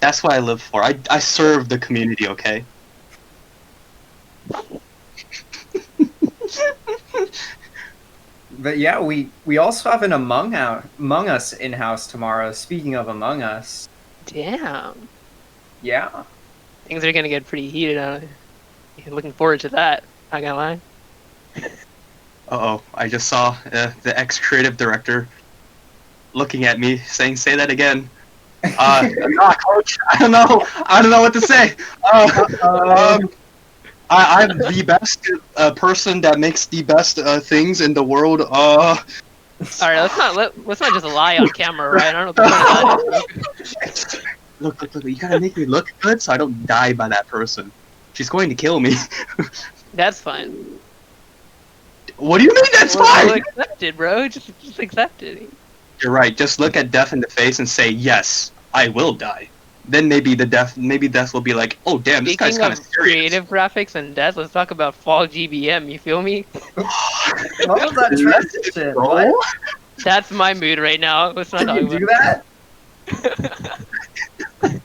[SPEAKER 2] That's what I live for. I serve the community, okay?
[SPEAKER 1] But yeah, we also have an Among Us in-house tomorrow. Speaking of Among Us,
[SPEAKER 3] Damn.
[SPEAKER 1] yeah.
[SPEAKER 3] Things are gonna get pretty heated. Looking forward to that. Not gonna lie.
[SPEAKER 2] Uh-oh, I just saw the ex-creative director looking at me saying, say that again. Nah, coach, I don't know what to say. I'm the best person that makes the best things in the world.
[SPEAKER 3] All right, let's not just lie on camera, right? I don't know what the point of that is.
[SPEAKER 2] Look, you gotta make me look good so I don't die by that person. She's going to kill me.
[SPEAKER 3] That's fine.
[SPEAKER 2] What do you mean that's
[SPEAKER 3] We'll
[SPEAKER 2] fine?
[SPEAKER 3] accept it, bro. Just accept it.
[SPEAKER 2] You're right, just look at death in the face and say, yes, I will die. Then maybe death will be like, oh damn, this guy's
[SPEAKER 3] Speaking
[SPEAKER 2] kind
[SPEAKER 3] of
[SPEAKER 2] of serious.
[SPEAKER 3] creative graphics and death, let's talk about Fall GBM. You feel me?
[SPEAKER 1] What was that transition? What?
[SPEAKER 3] That's my mood right now. Let's not
[SPEAKER 1] Did
[SPEAKER 3] talk
[SPEAKER 1] you
[SPEAKER 3] about
[SPEAKER 1] do that?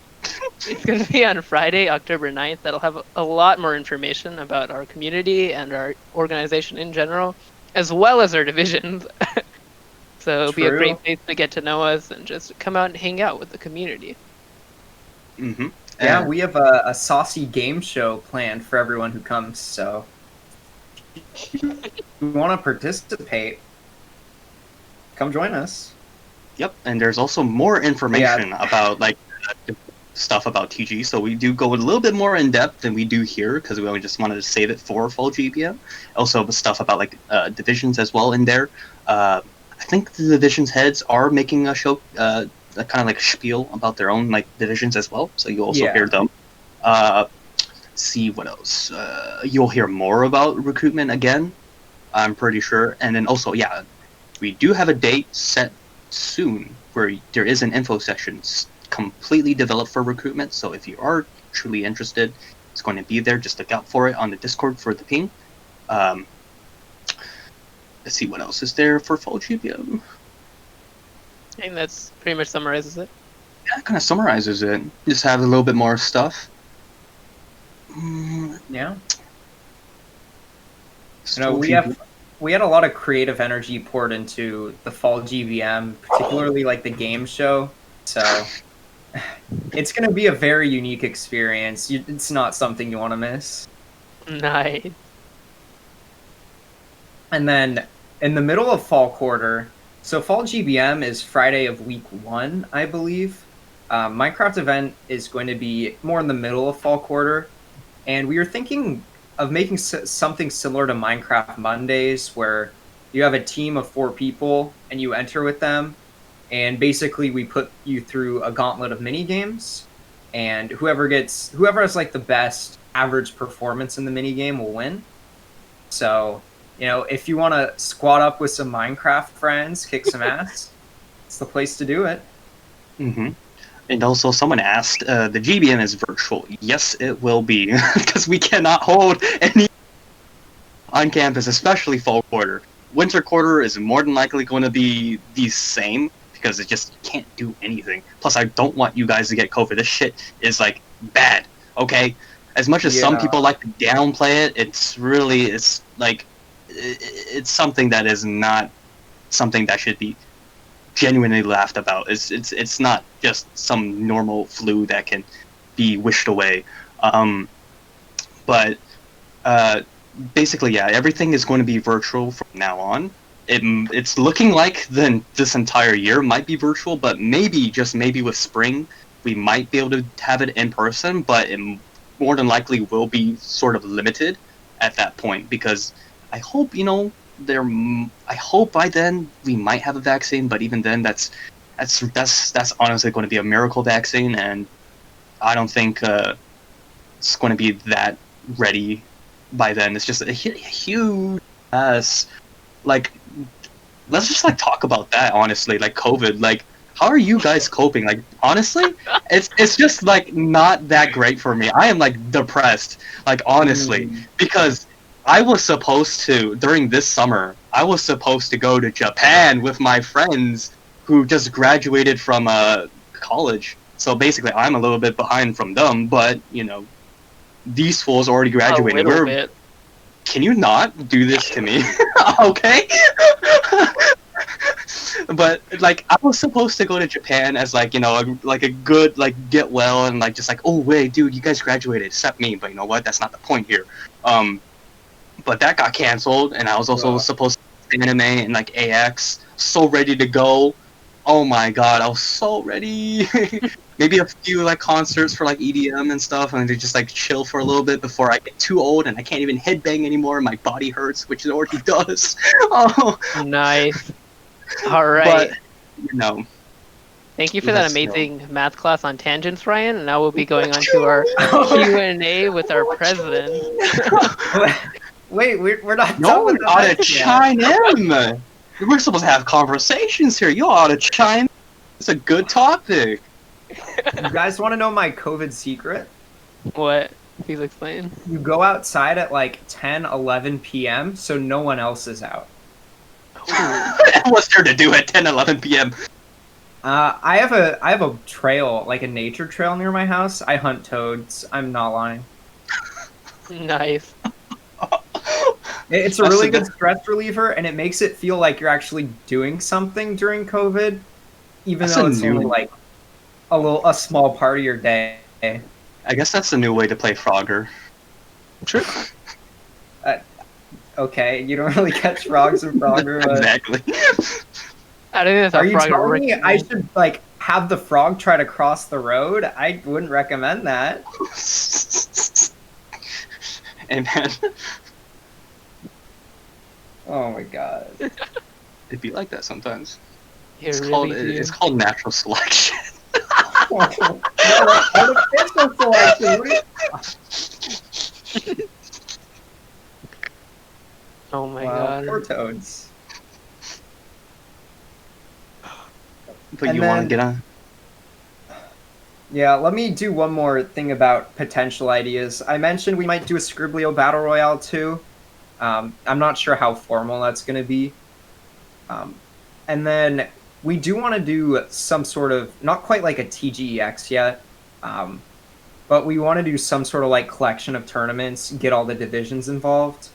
[SPEAKER 3] It's going to be on Friday, October 9th. That'll have a lot more information about our community and our organization in general, as well as our divisions. So it'll be a
[SPEAKER 1] True.
[SPEAKER 3] great place to get to know us and just come out and hang out with the community.
[SPEAKER 2] Mm-hmm.
[SPEAKER 1] Yeah, we have a saucy game show planned for everyone who comes, so if you want to participate, come join us.
[SPEAKER 2] Yep, and there's also more information about stuff about TG. So we do go a little bit more in depth than we do here because we only just wanted to save it for full GBM. Also, the stuff about divisions as well in there. I think the divisions heads are making a show kind of like spiel about their own like divisions as well. So you also
[SPEAKER 1] Yeah.
[SPEAKER 2] hear them. See what else. You'll hear more about recruitment again. I'm pretty sure, and then also yeah, we do have a date set soon where there is an info section completely developed for recruitment. So if you are truly interested, it's going to be there. Just look out for it on the Discord for the ping. Let's see what else is there for fall GBM.
[SPEAKER 3] I think that's pretty much summarizes it.
[SPEAKER 2] Yeah, it kind of summarizes it. Just have a little bit more stuff.
[SPEAKER 1] Yeah.
[SPEAKER 2] Fall
[SPEAKER 1] We had a lot of creative energy poured into the fall GBM, particularly like the game show. So it's going to be a very unique experience. It's not something you want to miss.
[SPEAKER 3] Nice.
[SPEAKER 1] And then in the middle of fall quarter, so fall GBM is Friday of week 1, I believe. Minecraft event is going to be more in the middle of fall quarter. And we were thinking of making something similar to Minecraft Mondays, where you have a team of 4 people and you enter with them. And basically we put you through a gauntlet of mini games. And whoever has like the best average performance in the mini game will win. So, if you want to squat up with some Minecraft friends, kick some ass, it's the place to do it.
[SPEAKER 2] Mm-hmm. And also, someone asked, the GBM is virtual. Yes, it will be, because we cannot hold any on campus, especially fall quarter. Winter quarter is more than likely going to be the same, because it just can't do anything. Plus, I don't want you guys to get COVID. This shit is, like, bad, okay? As much as some people like to downplay it, it's something that is not something that should be genuinely laughed about. It's not just some normal flu that can be wished away. But basically, yeah, everything is going to be virtual from now on. It's looking like this entire year might be virtual, but maybe, just maybe with spring, we might be able to have it in person, but it more than likely will be sort of limited at that point, because I hope, I hope by then we might have a vaccine, but even then, that's honestly going to be a miracle vaccine, and I don't think it's going to be that ready by then. It's just a huge mess. Like, let's just talk about that honestly. Like COVID, how are you guys coping? Like, honestly, it's just not that great for me. I am depressed. Honestly, because I was supposed to, during this summer, I was supposed to go to Japan with my friends who just graduated from college. So basically, I'm a little bit behind from them, but, these fools already graduated.
[SPEAKER 3] A little bit.
[SPEAKER 2] Can you not do this to me? Okay? But, I was supposed to go to Japan as, a good, get well, and, oh, wait, dude, you guys graduated, except me, but you know what? That's not the point here. But that got canceled, and I was also supposed to anime and AX, so ready to go. Oh my god, I was so ready. Maybe a few concerts for EDM and stuff, and to just chill for a little bit before I get too old and I can't even headbang anymore. My body hurts, which it already does. Oh,
[SPEAKER 3] nice. All right.
[SPEAKER 2] But,
[SPEAKER 3] thank you for that amazing math class on tangents, Ryan. And now we'll be going on to our Q&A with our president.
[SPEAKER 1] Wait, we're not.
[SPEAKER 2] No, we're ought to chime in. We're supposed to have conversations here. You ought to chime. It's a good topic.
[SPEAKER 1] You guys want to know my COVID secret?
[SPEAKER 3] What? Please explain.
[SPEAKER 1] You go outside at 10, 11 p.m. so no one else is out.
[SPEAKER 2] What's there to do at 10, 11 p.m.?
[SPEAKER 1] I have a trail, a nature trail near my house. I hunt toads. I'm not lying.
[SPEAKER 3] Nice.
[SPEAKER 1] It's a really good stress reliever, and it makes it feel like you're actually doing something during COVID, even though it's only a small part of your day.
[SPEAKER 2] I guess that's a new way to play Frogger.
[SPEAKER 3] True.
[SPEAKER 1] Okay, you don't really catch frogs in Frogger. But...
[SPEAKER 2] Exactly.
[SPEAKER 3] I don't think that's how
[SPEAKER 1] Are you
[SPEAKER 3] Frogger
[SPEAKER 1] telling me
[SPEAKER 3] works.
[SPEAKER 1] I should have the frog try to cross the road? I wouldn't recommend that.
[SPEAKER 2] Amen.
[SPEAKER 1] Oh my god.
[SPEAKER 2] It'd be like that sometimes.
[SPEAKER 3] You really do.
[SPEAKER 2] It's called natural selection.
[SPEAKER 1] No, that's artificial selection. What are you-
[SPEAKER 3] Oh my
[SPEAKER 1] Wow,
[SPEAKER 3] god.
[SPEAKER 1] poor toads.
[SPEAKER 2] But
[SPEAKER 1] And
[SPEAKER 2] you want to
[SPEAKER 1] then-
[SPEAKER 2] get on?
[SPEAKER 1] Yeah, let me do one more thing about potential ideas. I mentioned we might do a Scriblio Battle Royale too. I'm not sure how formal that's going to be. And then we do want to do some sort of, not quite like a TGEX yet, but we want to do some sort of like collection of tournaments, get all the divisions involved.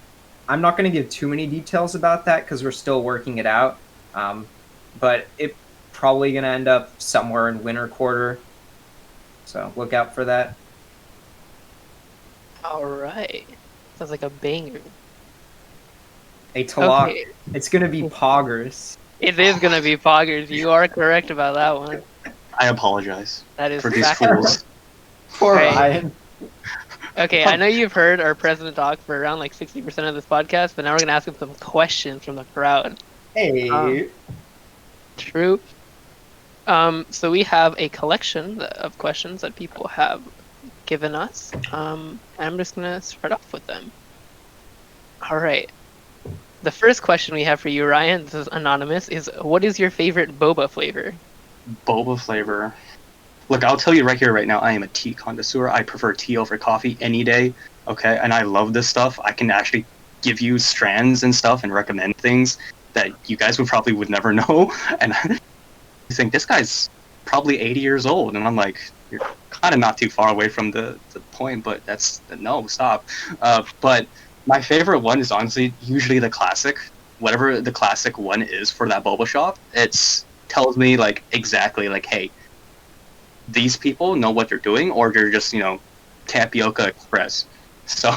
[SPEAKER 1] I'm not going to give too many details about that because we're still working it out. But it probably going to end up somewhere in winter quarter. So look out for that.
[SPEAKER 3] All right. Sounds like a banger.
[SPEAKER 1] A Talak.
[SPEAKER 3] Okay.
[SPEAKER 1] It's going to be Poggers.
[SPEAKER 3] It is gonna be Poggers. You are correct about that one.
[SPEAKER 2] I apologize
[SPEAKER 3] That is
[SPEAKER 2] for these
[SPEAKER 3] fact.
[SPEAKER 2] fools.
[SPEAKER 1] Poor
[SPEAKER 3] Right.
[SPEAKER 1] Ryan.
[SPEAKER 3] Okay, I know you've heard our president talk for around like 60% of this podcast, but now we're gonna ask him some questions from the crowd.
[SPEAKER 1] Hey.
[SPEAKER 3] True. So we have a collection of questions that people have given us. And I'm just gonna start off with them. All right. The first question we have for you, Ryan, this is anonymous, is what is your favorite boba flavor?
[SPEAKER 2] Boba flavor. Look, I'll tell you right here, right now, I am a tea connoisseur. I prefer tea over coffee any day. Okay, and I love this stuff. I can actually give you strands and stuff and recommend things that you guys would never know. And you think this guy's probably 80 years old, and I'm like, you're kind of not too far away from the point, but that's no, stop. But my favorite one is honestly usually the classic. Whatever the classic one is for that boba shop, it tells me like exactly like, hey, these people know what they're doing, or they're just tapioca express. So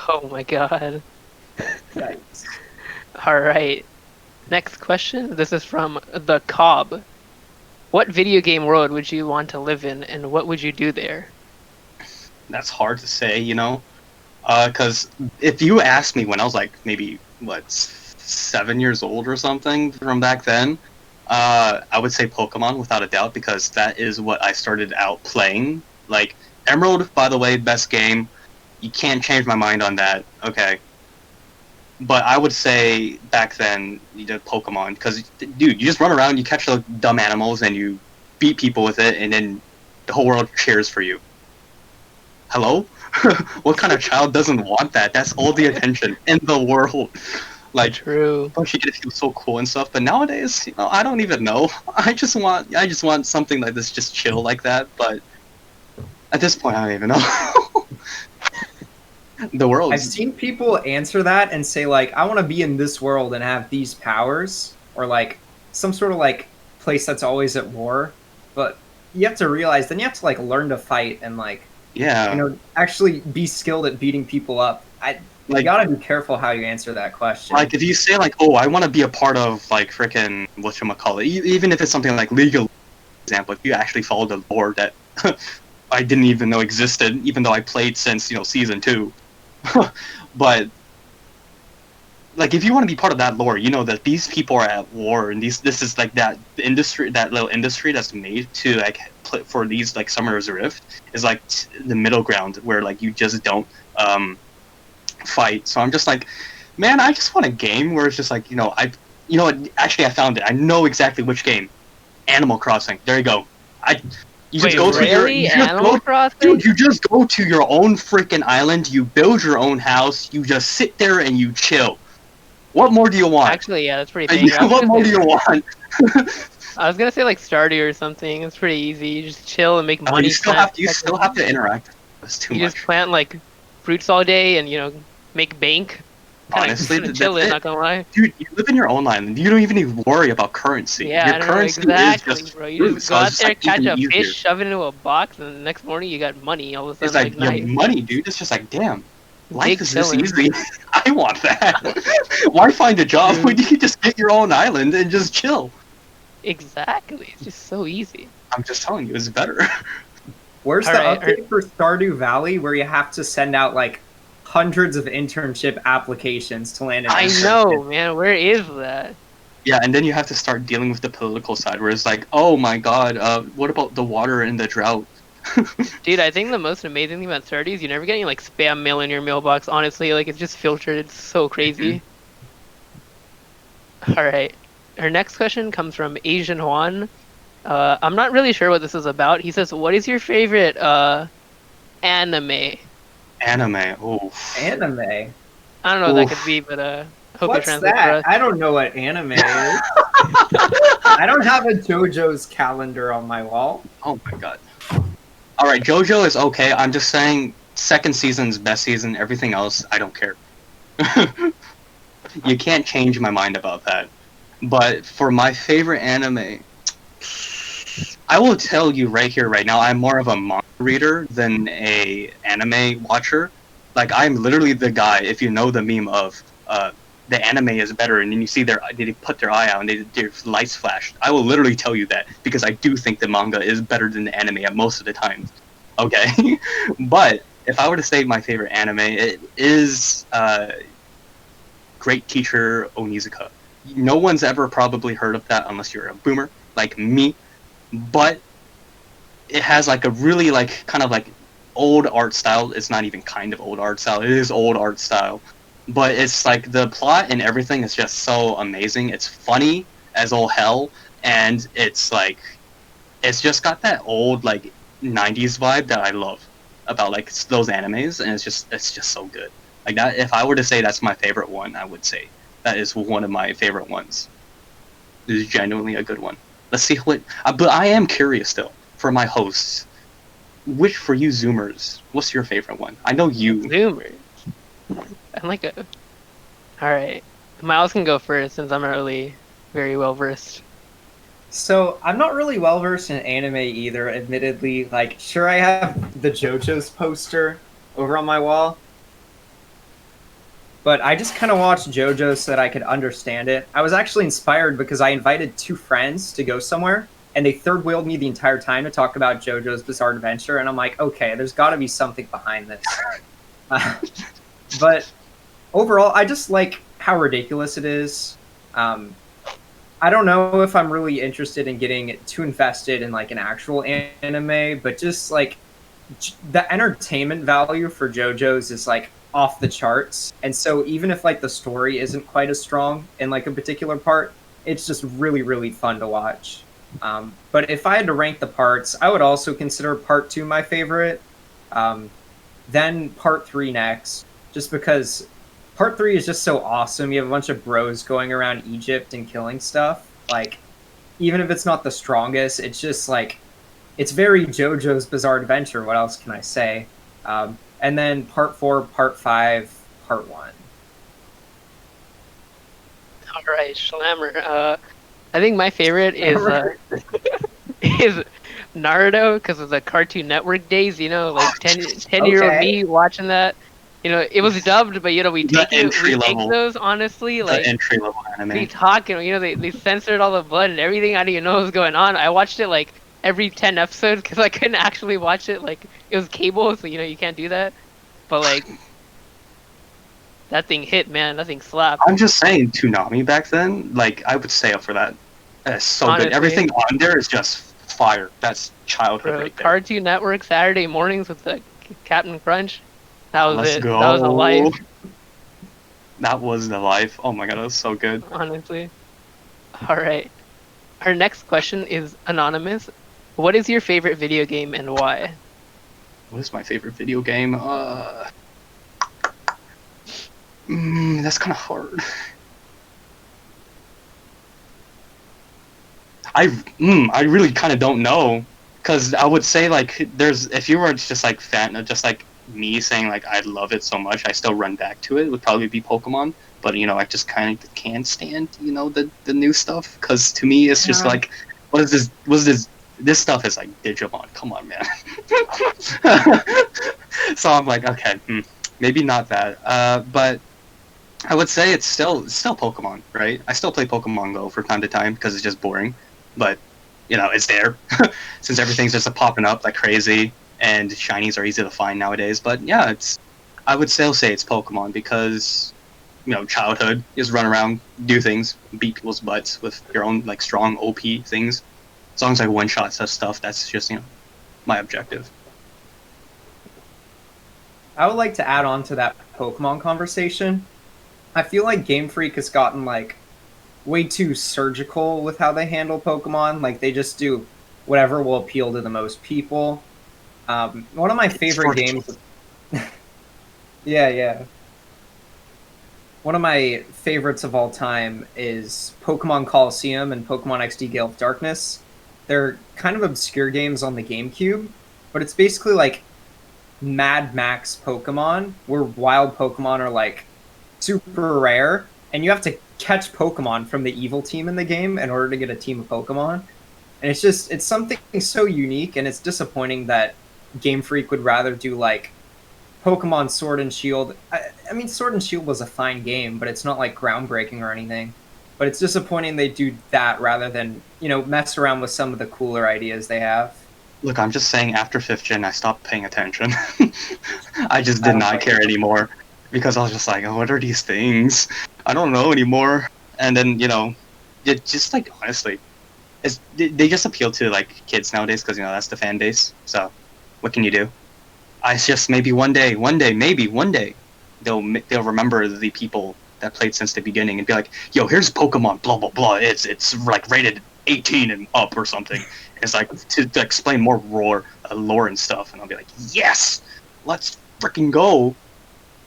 [SPEAKER 3] Oh my god.
[SPEAKER 1] Yikes.
[SPEAKER 3] All right. Next question. This is from the Cobb. What video game world would you want to live in, and what would you do there?
[SPEAKER 2] that's hard to say, because if you asked me when I was like maybe 7 years old or something from back then, I would say Pokemon without a doubt, because that is what I started out playing. Like Emerald, by the way, best game. You can't change my mind on that. Okay. But I would say back then, you did Pokemon, because, dude, you just run around, you catch the dumb animals, and you beat people with it, and then the whole world cheers for you. Hello? What kind of child doesn't want that? That's all the attention in the world. Like,
[SPEAKER 3] True.
[SPEAKER 2] don't you get to feel so cool and stuff? But nowadays, I don't even know. I just want something like this, just chill like that. But at this point, I don't even know. The world.
[SPEAKER 1] I've seen people answer that and say like, I want to be in this world and have these powers, or like some sort of like place that's always at war. But you have to realize then you have to like learn to fight and like
[SPEAKER 2] Yeah.
[SPEAKER 1] actually be skilled at beating people up. You gotta be careful how you answer that question.
[SPEAKER 2] Like if you say like, oh, I want to be a part of like frickin' whatchamacallit, even if it's something like legal, for example, if you actually follow the lore that I didn't even know existed, even though I played since season 2. But like if you want to be part of that lore, you know that these people are at war, and this is like that little industry that's made to like for these like Summer's Rift is like the middle ground where like you just don't fight. So I'm just like, man, I just want a game where it's just like actually I found it. I know exactly which game. Animal Crossing. There you go. You just
[SPEAKER 3] Wait,
[SPEAKER 2] go to
[SPEAKER 3] really? Animal Crossing?
[SPEAKER 2] Dude, you just go to your own freaking island, you build your own house, you just sit there and you chill. What more do you want?
[SPEAKER 3] Actually, yeah, that's pretty big.
[SPEAKER 2] What more do you want?
[SPEAKER 3] I was gonna say like Stardew or something. It's pretty easy. You just chill and make money.
[SPEAKER 2] You still have to interact. That's too
[SPEAKER 3] You
[SPEAKER 2] much.
[SPEAKER 3] just plant like fruits all day and make bank.
[SPEAKER 2] Honestly,
[SPEAKER 3] Kinda chill it,
[SPEAKER 2] that's
[SPEAKER 3] not gonna lie.
[SPEAKER 2] Dude, you live in your own island. You don't even need to worry about currency.
[SPEAKER 3] Yeah,
[SPEAKER 2] your
[SPEAKER 3] I know
[SPEAKER 2] currency
[SPEAKER 3] exactly,
[SPEAKER 2] is just
[SPEAKER 3] bro. You
[SPEAKER 2] fruit,
[SPEAKER 3] just
[SPEAKER 2] so
[SPEAKER 3] go out
[SPEAKER 2] it's
[SPEAKER 3] there,
[SPEAKER 2] like
[SPEAKER 3] catch
[SPEAKER 2] even
[SPEAKER 3] a
[SPEAKER 2] easier.
[SPEAKER 3] fish, shove it into a box, and the next morning you got money. All of a
[SPEAKER 2] It's
[SPEAKER 3] sudden,
[SPEAKER 2] like
[SPEAKER 3] nice.
[SPEAKER 2] money, dude. It's just like, damn, life
[SPEAKER 3] Big
[SPEAKER 2] is this
[SPEAKER 3] chillin'.
[SPEAKER 2] easy. I want that. Why find a job when you can just get your own island and just chill?
[SPEAKER 3] Exactly. It's just so easy.
[SPEAKER 2] I'm just telling you, it's better.
[SPEAKER 1] Where's the
[SPEAKER 3] Alright,
[SPEAKER 1] update for Stardew Valley where you have to send out like hundreds of internship applications to land an
[SPEAKER 3] I
[SPEAKER 1] internship?
[SPEAKER 3] know, man. Where is that?
[SPEAKER 2] Yeah, and then you have to start dealing with the political side, where it's like, oh my god, what about the water and the drought?
[SPEAKER 3] Dude, I think the most amazing thing about Stardew is you never get any like spam mail in your mailbox. Honestly, like it's just filtered. It's so crazy. All right. Our next question comes from Asian Juan. I'm not really sure what this is about. He says, "What is your favorite anime?"
[SPEAKER 2] Anime, oh.
[SPEAKER 1] Anime.
[SPEAKER 3] I don't know what that could
[SPEAKER 2] Oof.
[SPEAKER 3] be, but hope you
[SPEAKER 1] What's
[SPEAKER 3] translate for
[SPEAKER 1] that?
[SPEAKER 3] us.
[SPEAKER 1] I don't know what anime is. I don't have a JoJo's calendar on my wall.
[SPEAKER 2] Oh my god. Alright, JoJo is okay. I'm just saying, second season's best season. Everything else, I don't care. You can't change my mind about that. But for my favorite anime, I will tell you right here, right now, I'm more of a manga reader than a anime watcher. Like, I'm literally the guy, if you know the meme of, the anime is better, and then you see they put their eye out and their lights flash. I will literally tell you that, because I do think the manga is better than the anime at most of the time. Okay? But, if I were to say my favorite anime, it is, Great Teacher Onizuka. No one's ever probably heard of that unless you're a boomer, like me. But it has like a really like kind of like old art style. It's not even kind of old art style. It is old art style. But it's like the plot and everything is just so amazing. It's funny as all hell, and it's like it's just got that old like 90s vibe that I love about like those animes, and it's just so good. Like that, if I were to say that's my favorite one, I would say that is one of my favorite ones. It is genuinely a good one. Let's see what. But I am curious still for my hosts. Which for you Zoomers? What's your favorite one? I know you.
[SPEAKER 3] Zoomers. I'm like a. All right, Miles can go first since I'm not really very well versed.
[SPEAKER 1] So I'm not really well versed in anime either, admittedly. Like, sure, I have the JoJo's poster over on my wall, but I just kind of watched JoJo so that I could understand it. I was actually inspired because I invited two friends to go somewhere, and they third wheeled me the entire time to talk about JoJo's Bizarre Adventure, and I'm like, okay, there's got to be something behind this. But overall, I just like how ridiculous it is. I don't know if I'm really interested in getting too invested in like an actual anime, but just like the entertainment value for JoJo's is like off the charts. And so even if like the story isn't quite as strong in like a particular part, it's just really really fun to watch. But if I had to rank the parts, I would also consider part two my favorite. Um, then part three next, just because part three is just so awesome. You have a bunch of bros going around Egypt and killing stuff. Like, even if it's not the strongest, it's just like it's very JoJo's Bizarre Adventure. What else can I say? And then part four, part five, part one.
[SPEAKER 3] All right, Schlammer. I think my favorite is Naruto because of the Cartoon Network days. You know, like 10-year-old
[SPEAKER 1] Okay.
[SPEAKER 3] me watching that. You know, it was dubbed, but you know, we take those honestly. Like
[SPEAKER 2] The entry level
[SPEAKER 3] we
[SPEAKER 2] anime.
[SPEAKER 3] talk, and you know, they censored all the blood and everything. I didn't even know what was going on. I watched it like every 10 episodes because I couldn't actually watch it. Like it was cable, so you know you can't do that. But like that thing hit, man. That thing slapped.
[SPEAKER 2] I'm just saying, Toonami back then, like I would stay up for that. That's so
[SPEAKER 3] Honestly.
[SPEAKER 2] good. Everything on there is just fire. That's childhood
[SPEAKER 3] Bro,
[SPEAKER 2] right there.
[SPEAKER 3] Cartoon Network Saturday mornings with the Captain Crunch. That was
[SPEAKER 2] Let's
[SPEAKER 3] it.
[SPEAKER 2] go.
[SPEAKER 3] That was a life,
[SPEAKER 2] That was the life. Oh my god, that was so good.
[SPEAKER 3] honestly. All right. Our next question is anonymous. What is your favorite video game and why?
[SPEAKER 2] What is my favorite video game? That's kind of hard. I really kind of don't know, because I would say like if you were just like fan of just like me saying like I love it so much, I still run back to it. It would probably be Pokemon, but you know I just kind of can't stand the new stuff, because to me it's just like what is this? This stuff is like Digimon. Come on, man. So I'm like, okay, maybe not that. But I would say it's still Pokemon, right? I still play Pokemon Go from time to time because it's just boring, but you know it's there since everything's just popping up like crazy, and shinies are easy to find nowadays. But yeah, I would still say it's Pokemon because childhood. Just run around, do things, beat people's butts with your own like strong OP things. As long as like one shot says stuff, that's just my objective.
[SPEAKER 1] I would like to add on to that Pokemon conversation. I feel like Game Freak has gotten like way too surgical with how they handle Pokemon. Like they just do whatever will appeal to the most people. One of my favorite games. Yeah. One of my favorites of all time is Pokemon Coliseum and Pokemon XD Gale of Darkness. They're kind of obscure games on the GameCube, but it's basically like Mad Max Pokemon, where wild Pokemon are like super rare, and you have to catch Pokemon from the evil team in the game in order to get a team of Pokemon. And it's something so unique, and it's disappointing that Game Freak would rather do like Pokemon Sword and Shield. I mean, Sword and Shield was a fine game, but it's not like groundbreaking or anything. But it's disappointing they do that rather than, mess around with some of the cooler ideas they have.
[SPEAKER 2] Look, I'm just saying after 5th gen, I stopped paying attention. I just did not care anymore because I was just like, oh, what are these things? I don't know anymore. And then, it just like, honestly, they just appeal to like kids nowadays because, that's the fan base. So what can you do? I just maybe one day, they'll remember the people that played since the beginning and be like, yo, here's Pokemon, blah, blah, blah. It's like rated 18 and up or something. It's like to explain more lore and stuff, and I'll be like, yes, let's freaking go.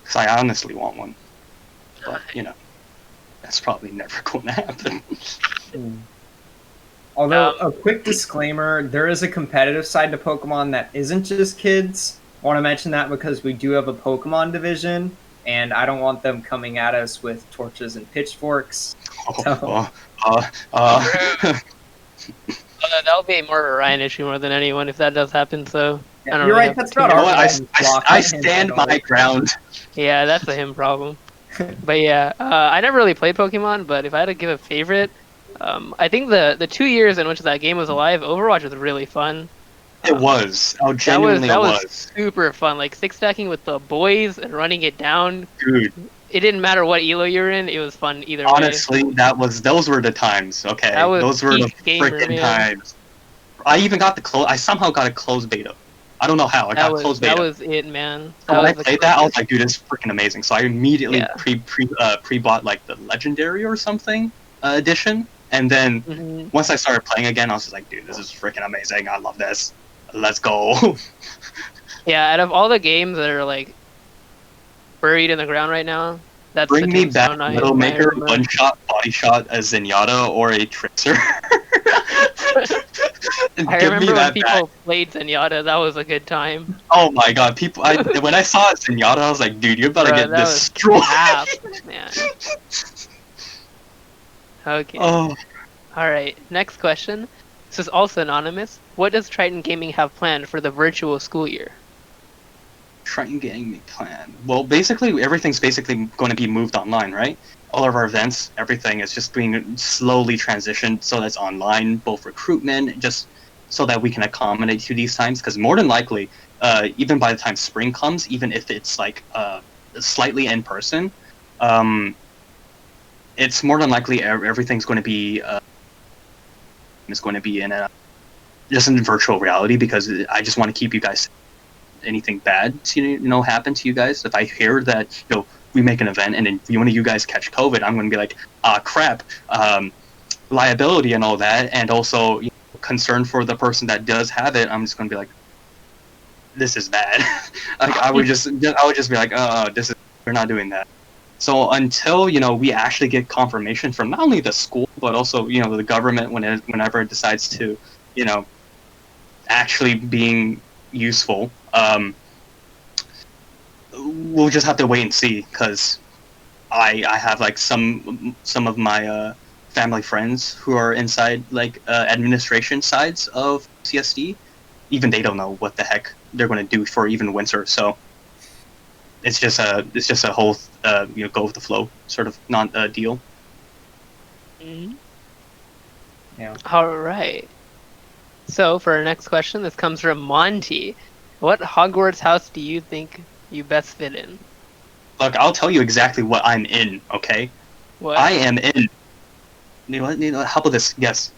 [SPEAKER 2] Because I honestly want one, but that's probably never going to happen.
[SPEAKER 1] Although a quick disclaimer, there is a competitive side to Pokemon that isn't just kids. I want to mention that because we do have a Pokemon division, and I don't want them coming at us with torches and pitchforks.
[SPEAKER 3] That'll be more of a Ryan issue more than anyone if that does happen. So
[SPEAKER 1] yeah, you're right. That's not our
[SPEAKER 2] problem. I stand my ground.
[SPEAKER 3] Yeah, that's a him problem. But yeah, I never really played Pokemon. But if I had to give a favorite, I think the 2 years in which that game was alive, Overwatch was really fun.
[SPEAKER 2] It was. Oh, genuinely,
[SPEAKER 3] that was super fun. Like six stacking with the boys and running it down.
[SPEAKER 2] Dude.
[SPEAKER 3] It didn't matter what elo you're in; it was fun either way.
[SPEAKER 2] Honestly, those were the times. Okay, those were the freaking times. I even got I somehow got a closed beta. I don't know how. I got closed beta.
[SPEAKER 3] That was it, man.
[SPEAKER 2] When I played that, I was like, dude, this is freaking amazing. So I immediately pre-bought like the legendary or something edition, and then once I started playing again, I was just like, dude, this is freaking amazing. I love this. Let's go.
[SPEAKER 3] Yeah, out of all the games that are like buried in the ground right now, that's
[SPEAKER 2] Bring me back Widowmaker, one shot, body shot, a Zenyatta, or a Tracer.
[SPEAKER 3] I remember when people played Zenyatta, that was a good time.
[SPEAKER 2] Oh my god, when I saw Zenyatta, I was like, dude, you're about to get destroyed.
[SPEAKER 3] Man. Okay.
[SPEAKER 2] Oh.
[SPEAKER 3] Alright, next question. This is also anonymous. What does Triton Gaming have planned for the virtual school year?
[SPEAKER 2] Triton Gaming plan. Well, basically, everything's basically going to be moved online, right? All of our events, everything is just being slowly transitioned so that's online, both recruitment, just so that we can accommodate to these times. Because more than likely, even by the time spring comes, even if it's like slightly in person, it's more than likely everything's going to be in just in virtual reality, because I just want to keep you guys. Anything bad to happen to you guys. If I hear that we make an event and then one of you guys catch COVID, I'm going to be like, crap, liability and all that, and also concern for the person that does have it. I'm just going to be like, this is bad. Like I would just be like, we're not doing that. So until we actually get confirmation from not only the school but also the government whenever it decides to actually being useful, we'll just have to wait and see, because I have like some of my family friends who are inside like administration sides of CSD. Even they don't know what the heck they're going to do for even winter, so it's just a whole go with the flow sort of deal.
[SPEAKER 3] Mm-hmm.
[SPEAKER 1] Yeah.
[SPEAKER 3] All right. So for our next question, this comes from Monty. What Hogwarts house do you think you best fit in?
[SPEAKER 2] Look, I'll tell you exactly what I'm in. Okay,
[SPEAKER 3] What?
[SPEAKER 2] I am in. You know what? How about this? Yes.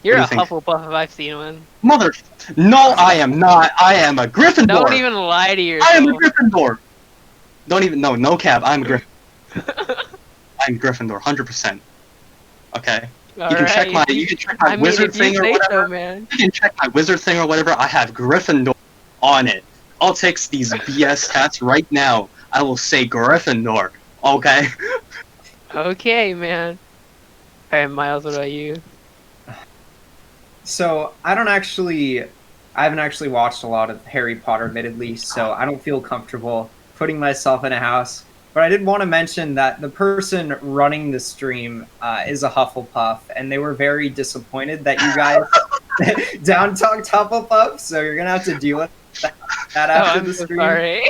[SPEAKER 3] You're
[SPEAKER 2] What do
[SPEAKER 3] a
[SPEAKER 2] you think?
[SPEAKER 3] Hufflepuff if I've seen one.
[SPEAKER 2] Mother. No, I am not. I am a Gryffindor.
[SPEAKER 3] Don't even lie to
[SPEAKER 2] I am a
[SPEAKER 3] yourself.
[SPEAKER 2] Gryffindor. Don't even. No cap. I'm a Gryffindor. I'm Gryffindor, 100%. Okay.
[SPEAKER 3] All
[SPEAKER 2] You can check
[SPEAKER 3] right.
[SPEAKER 2] my
[SPEAKER 3] I mean,
[SPEAKER 2] wizard
[SPEAKER 3] if you
[SPEAKER 2] thing or
[SPEAKER 3] say
[SPEAKER 2] whatever.
[SPEAKER 3] so, man.
[SPEAKER 2] You can check my wizard thing or whatever. I have Gryffindor on it. I'll take these BS stats right now. I will say Gryffindor. Okay.
[SPEAKER 3] Okay, man. All right, Miles, what about you?
[SPEAKER 1] So I haven't actually watched a lot of Harry Potter, admittedly, so I don't feel comfortable putting myself in a house. But I did want to mention that the person running the stream is a Hufflepuff, and they were very disappointed that you guys down talked Hufflepuff. So you're gonna have to deal with that
[SPEAKER 3] Oh,
[SPEAKER 1] after
[SPEAKER 3] I'm
[SPEAKER 1] the
[SPEAKER 3] so
[SPEAKER 1] stream.
[SPEAKER 3] sorry.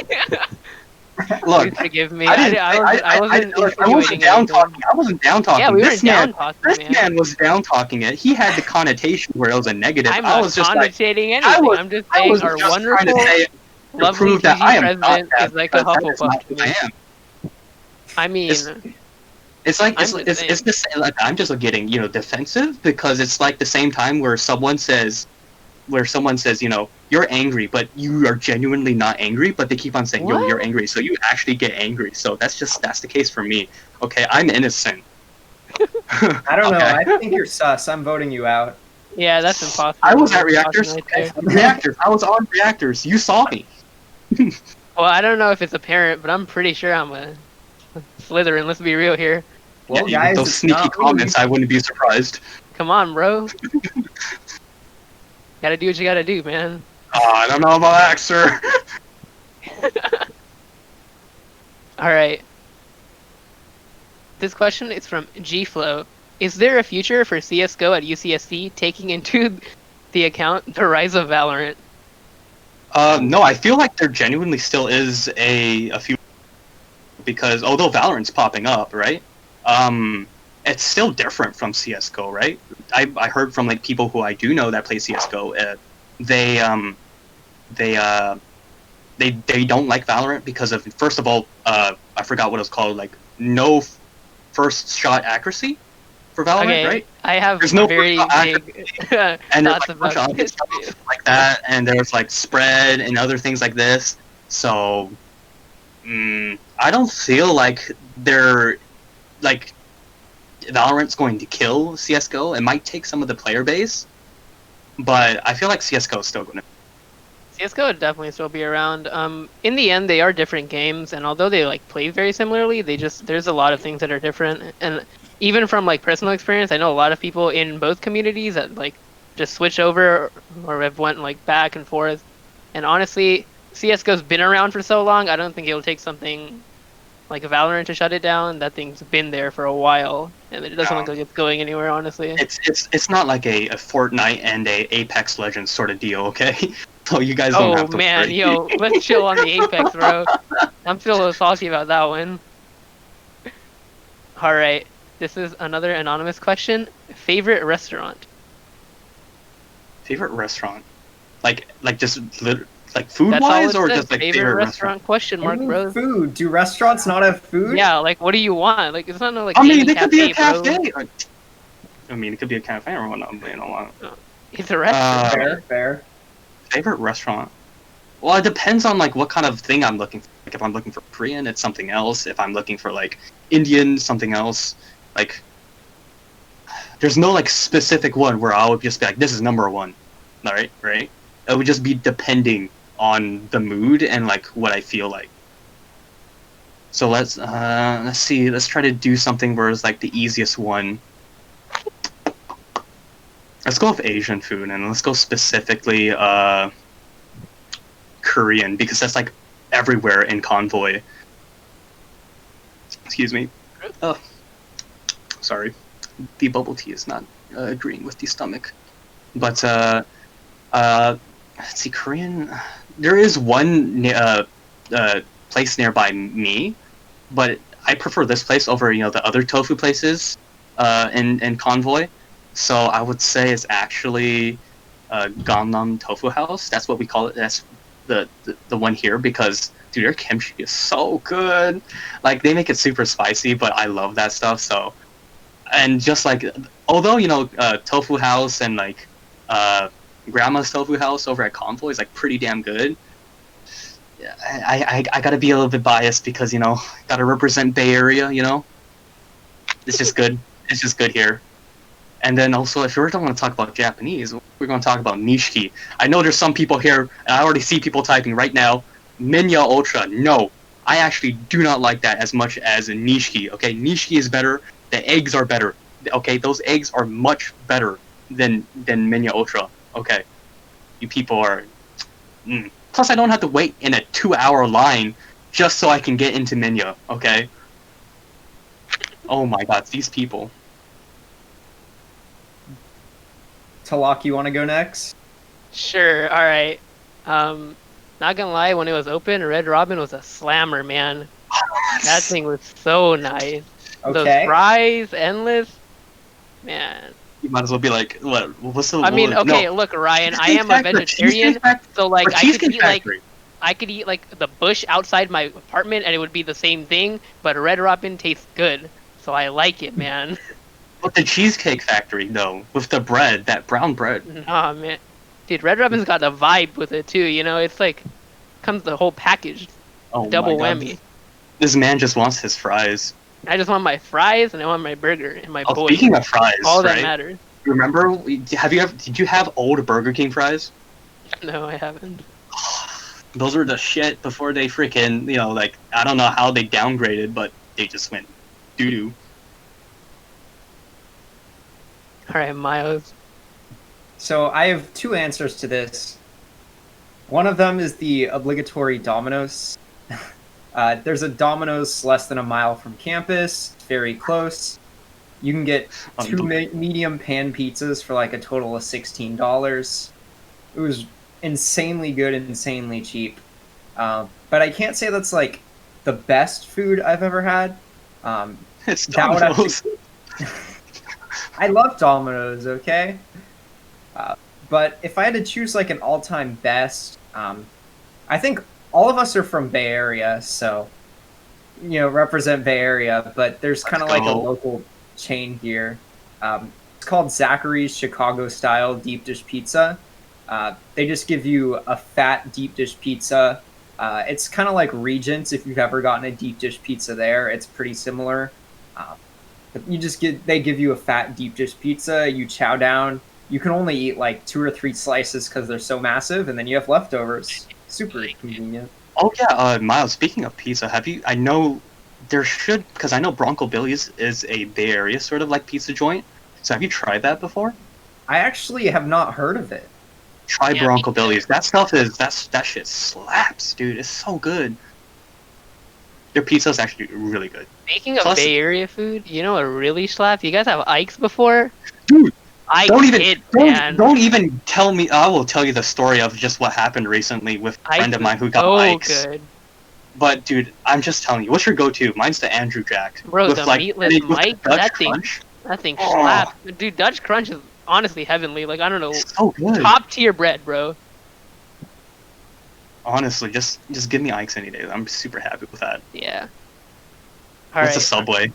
[SPEAKER 2] Look,
[SPEAKER 3] Please forgive me.
[SPEAKER 2] I
[SPEAKER 3] wasn't
[SPEAKER 2] look, I wasn't
[SPEAKER 3] insinuating
[SPEAKER 2] down
[SPEAKER 3] anything.
[SPEAKER 2] talking. I wasn't down talking.
[SPEAKER 3] Yeah, we
[SPEAKER 2] This
[SPEAKER 3] weren't down talking,
[SPEAKER 2] this
[SPEAKER 3] man.
[SPEAKER 2] man was down talking it. He had the connotation where it was a negative.
[SPEAKER 3] I'm
[SPEAKER 2] I
[SPEAKER 3] not
[SPEAKER 2] was just like,
[SPEAKER 3] connotating
[SPEAKER 2] I
[SPEAKER 3] anything.
[SPEAKER 2] was,
[SPEAKER 3] I'm just
[SPEAKER 2] I
[SPEAKER 3] saying
[SPEAKER 2] was
[SPEAKER 3] our
[SPEAKER 2] just trying to
[SPEAKER 3] wonderful,
[SPEAKER 2] say to
[SPEAKER 3] lovely
[SPEAKER 2] prove that
[SPEAKER 3] GG
[SPEAKER 2] I am not
[SPEAKER 3] president
[SPEAKER 2] that
[SPEAKER 3] is like a
[SPEAKER 2] because that is
[SPEAKER 3] Hufflepuff
[SPEAKER 2] not
[SPEAKER 3] to
[SPEAKER 2] what I
[SPEAKER 3] me.
[SPEAKER 2] am.
[SPEAKER 3] I mean,
[SPEAKER 2] It's like
[SPEAKER 3] I'm just
[SPEAKER 2] it's the same. Like I'm just getting defensive because it's like the same time where someone says, you're angry, but you are genuinely not angry, but they keep on saying,
[SPEAKER 3] What?
[SPEAKER 2] you're angry, so you actually get angry. So that's the case for me. Okay, I'm innocent.
[SPEAKER 1] I don't know.
[SPEAKER 2] Okay.
[SPEAKER 1] I think you're sus. I'm voting you out.
[SPEAKER 3] yeah, that's impossible.
[SPEAKER 2] I was at reactors.
[SPEAKER 3] Right there.
[SPEAKER 2] Reactors. I was on reactors. You saw me.
[SPEAKER 3] Well, I don't know if it's apparent, but I'm pretty sure I'm a Slytherin. Let's be real here.
[SPEAKER 1] Well,
[SPEAKER 2] Yeah,
[SPEAKER 1] guys,
[SPEAKER 2] those
[SPEAKER 1] it's
[SPEAKER 2] sneaky
[SPEAKER 1] not me.
[SPEAKER 2] comments, I wouldn't be surprised.
[SPEAKER 3] Come on, bro. Gotta do what you gotta do, man.
[SPEAKER 2] Oh, I don't know about that, sir.
[SPEAKER 3] All right. This question is from G-Flow. Is there a future for CS:GO at UCSC, taking into the account the rise of Valorant?
[SPEAKER 2] No, I feel like there genuinely still is a few, because although Valorant's popping up, right? It's still different from CS:GO, right? I heard from like people who I do know that play CS:GO, they don't like Valorant because of, first of all, I forgot what it was called, like no first shot accuracy for Valorant,
[SPEAKER 3] Okay,
[SPEAKER 2] right?
[SPEAKER 3] I have
[SPEAKER 2] There's no
[SPEAKER 3] very
[SPEAKER 2] first shot
[SPEAKER 3] big
[SPEAKER 2] And there's
[SPEAKER 3] thoughts
[SPEAKER 2] like a bunch of
[SPEAKER 3] about
[SPEAKER 2] other
[SPEAKER 3] this.
[SPEAKER 2] stuff like that, and there's like spread and other things like this. So, I don't feel like they're like Valorant's going to kill CS:GO. It might take some of the player base, but I feel like CS:GO is still going to.
[SPEAKER 3] CS:GO would definitely still be around. In the end, they are different games, and although they like play very similarly, there's a lot of things that are different. And even from like personal experience, I know a lot of people in both communities that like just switch over or have went like back and forth. And honestly, CS:GO's been around for so long, I don't think it'll take something like Valorant to shut it down. That thing's been there for a while, and it doesn't look like it's going anywhere, honestly.
[SPEAKER 2] It's not like a Fortnite and a Apex Legends sort of deal, okay? So you guys don't
[SPEAKER 3] Oh
[SPEAKER 2] have to
[SPEAKER 3] man,
[SPEAKER 2] worry.
[SPEAKER 3] yo, let's chill on the Apex, bro. I'm feeling salty about that one. Alright, this is another anonymous question. Favorite restaurant?
[SPEAKER 2] Favorite restaurant? Like just like food
[SPEAKER 3] That's all
[SPEAKER 2] wise,
[SPEAKER 3] it
[SPEAKER 2] or
[SPEAKER 3] says.
[SPEAKER 2] just like
[SPEAKER 3] Favorite restaurant question
[SPEAKER 1] I
[SPEAKER 3] mark,
[SPEAKER 1] mean,
[SPEAKER 3] bro.
[SPEAKER 1] food. Do restaurants not have food?
[SPEAKER 3] Yeah, like what do you want? Like it's not no like
[SPEAKER 2] I mean,
[SPEAKER 3] gaming
[SPEAKER 2] it could be a
[SPEAKER 3] cafe, bro.
[SPEAKER 2] cafe. I mean, it could be a cafe or whatnot, but you know what?
[SPEAKER 3] It's a restaurant.
[SPEAKER 1] Fair, fair.
[SPEAKER 2] Favorite restaurant? Well, it depends on like what kind of thing I'm looking for. Like if I'm looking for Korean, it's something else. If I'm looking for like Indian, something else. Like there's no like specific one where I would just be like, this is number one. All right, right? It would just be depending on the mood and like what I feel like. So let's see. Let's try to do something where it's like the easiest one. Let's go with Asian food, and let's go specifically Korean, because that's like everywhere in Convoy. Excuse me. Oh, sorry. The bubble tea is not agreeing with the stomach. But let's see, Korean. There is one place nearby me, but I prefer this place over the other tofu places in Convoy. So I would say it's actually Gangnam Tofu House. That's what we call it. That's the one here, because Dude, their kimchi is so good. Like, they make it super spicy, but I love that stuff. So, and just like, although Tofu House and like Grandma's Tofu House over at Convoy is like pretty damn good. Yeah, I gotta be a little bit biased because gotta represent Bay Area. It's just good. It's just good here. And then also, if we're going to talk about Japanese, we're going to talk about nishiki. I know there's some people here, and I already see people typing right now, Minya Ultra. No, I actually do not like that as much as nishiki. Okay, nishiki is better. The eggs are better. Okay, those eggs are much better than Minya Ultra. Okay, you people are. Plus, I don't have to wait in a 2-hour line just so I can get into Minya. Okay. Oh my God, these people.
[SPEAKER 1] Talak, you want to go next?
[SPEAKER 3] Sure. All right. Not gonna lie, when it was open, Red Robin was a slammer, man. That thing was so nice. Those
[SPEAKER 1] Okay.
[SPEAKER 3] fries, endless, man.
[SPEAKER 2] You might as well be like, what's the?
[SPEAKER 3] I mean, okay,
[SPEAKER 2] no.
[SPEAKER 3] look, Ryan, I
[SPEAKER 2] Cheesecake
[SPEAKER 3] am a
[SPEAKER 2] Factory,
[SPEAKER 3] vegetarian, so like
[SPEAKER 2] Factory.
[SPEAKER 3] I could eat like the bush outside my apartment, and it would be the same thing. But Red Robin tastes good, so I like it, man.
[SPEAKER 2] But the Cheesecake Factory, though, with the bread, that brown bread.
[SPEAKER 3] Nah, man, dude, Red Robin's got a vibe with it too. It's like comes the whole package,
[SPEAKER 2] Oh
[SPEAKER 3] double
[SPEAKER 2] my God.
[SPEAKER 3] whammy.
[SPEAKER 2] This man just wants his fries.
[SPEAKER 3] I just want my fries and I want my burger and my boy.
[SPEAKER 2] Speaking of fries,
[SPEAKER 3] All that
[SPEAKER 2] right?
[SPEAKER 3] matters.
[SPEAKER 2] Remember, did you have old Burger King fries?
[SPEAKER 3] No, I haven't.
[SPEAKER 2] Those were the shit before they freaking, like, I don't know how they downgraded, but they just went doo-doo.
[SPEAKER 3] All right, Miles.
[SPEAKER 1] So I have two answers to this. One of them is the obligatory Domino's. There's a Domino's less than a mile from campus. It's very close. You can get two medium pan pizzas for like a total of $16. It was insanely good and insanely cheap. But I can't say that's like the best food I've ever had.
[SPEAKER 2] It's
[SPEAKER 1] that would
[SPEAKER 2] Domino's.
[SPEAKER 1] I love Domino's, okay? But if I had to choose like an all-time best, I think all of us are from Bay Area, so represent Bay Area. But there's kind of like a local chain here. It's called Zachary's Chicago Style Deep Dish Pizza. They just give you a fat deep dish pizza. It's kind of like Regents. If you've ever gotten a deep dish pizza there, it's pretty similar. They give you a fat deep dish pizza. You chow down. You can only eat like 2 or 3 slices because they're so massive, and then you have leftovers. Super convenient.
[SPEAKER 2] Oh yeah, Miles. Speaking of pizza, I know there should, because I know Bronco Billy's is a Bay Area sort of like pizza joint. So have you tried that before?
[SPEAKER 1] I actually have not heard of it.
[SPEAKER 2] Try Bronco Billy's. That shit slaps, dude. It's so good. Their pizza's actually really good.
[SPEAKER 3] Speaking of Bay Area food, a really slap? You guys have Ike's before?
[SPEAKER 2] Dude,
[SPEAKER 3] Don't
[SPEAKER 2] even tell me. I will tell you the story of just what happened recently with a friend of mine who got Ike's.
[SPEAKER 3] Good.
[SPEAKER 2] But dude, I'm just telling you, what's your go-to? Mine's the Andrew Jack.
[SPEAKER 3] Bro,
[SPEAKER 2] with,
[SPEAKER 3] the
[SPEAKER 2] like,
[SPEAKER 3] meatless Mike, that thing
[SPEAKER 2] Oh.
[SPEAKER 3] slaps. Dude, Dutch Crunch is honestly heavenly. Like, I don't know,
[SPEAKER 2] It's so good.
[SPEAKER 3] top tier bread, bro.
[SPEAKER 2] Honestly, just give me Ike's any day. I'm super happy with that.
[SPEAKER 3] Yeah.
[SPEAKER 2] What's a Subway?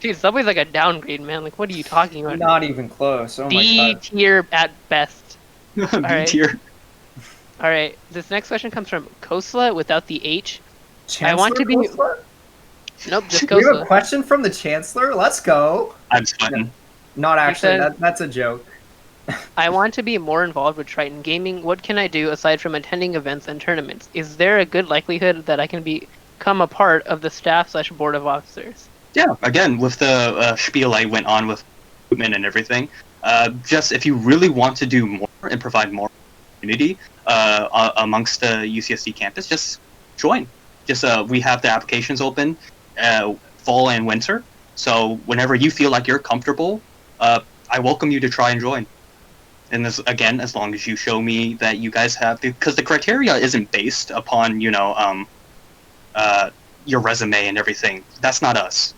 [SPEAKER 3] Dude, Subway's like a downgrade, man. Like, what are you talking about?
[SPEAKER 1] Not even close. Oh my
[SPEAKER 3] D
[SPEAKER 1] God.
[SPEAKER 3] tier at best.
[SPEAKER 2] B tier.
[SPEAKER 3] All right, this next question comes from Kosla without the H.
[SPEAKER 1] Chancellor
[SPEAKER 3] I want to be.
[SPEAKER 1] Kosla?
[SPEAKER 3] Nope, just
[SPEAKER 1] We have a
[SPEAKER 3] Kosla.
[SPEAKER 1] question from the Chancellor? Let's go.
[SPEAKER 2] I'm sweating.
[SPEAKER 1] Not actually.
[SPEAKER 3] says-
[SPEAKER 1] That's a joke.
[SPEAKER 3] I want to be more involved with Triton Gaming. What can I do aside from attending events and tournaments? Is there a good likelihood that I can become a part of the staff/board of officers?
[SPEAKER 2] Yeah, again, with the spiel I went on with recruitment and everything, just if you really want to do more and provide more community amongst the UCSD campus, just join. Just we have the applications open fall and winter, so whenever you feel like you're comfortable, I welcome you to try and join. And this, again, as long as you show me that you guys have, because the criteria isn't based upon your resume and everything. That's not us.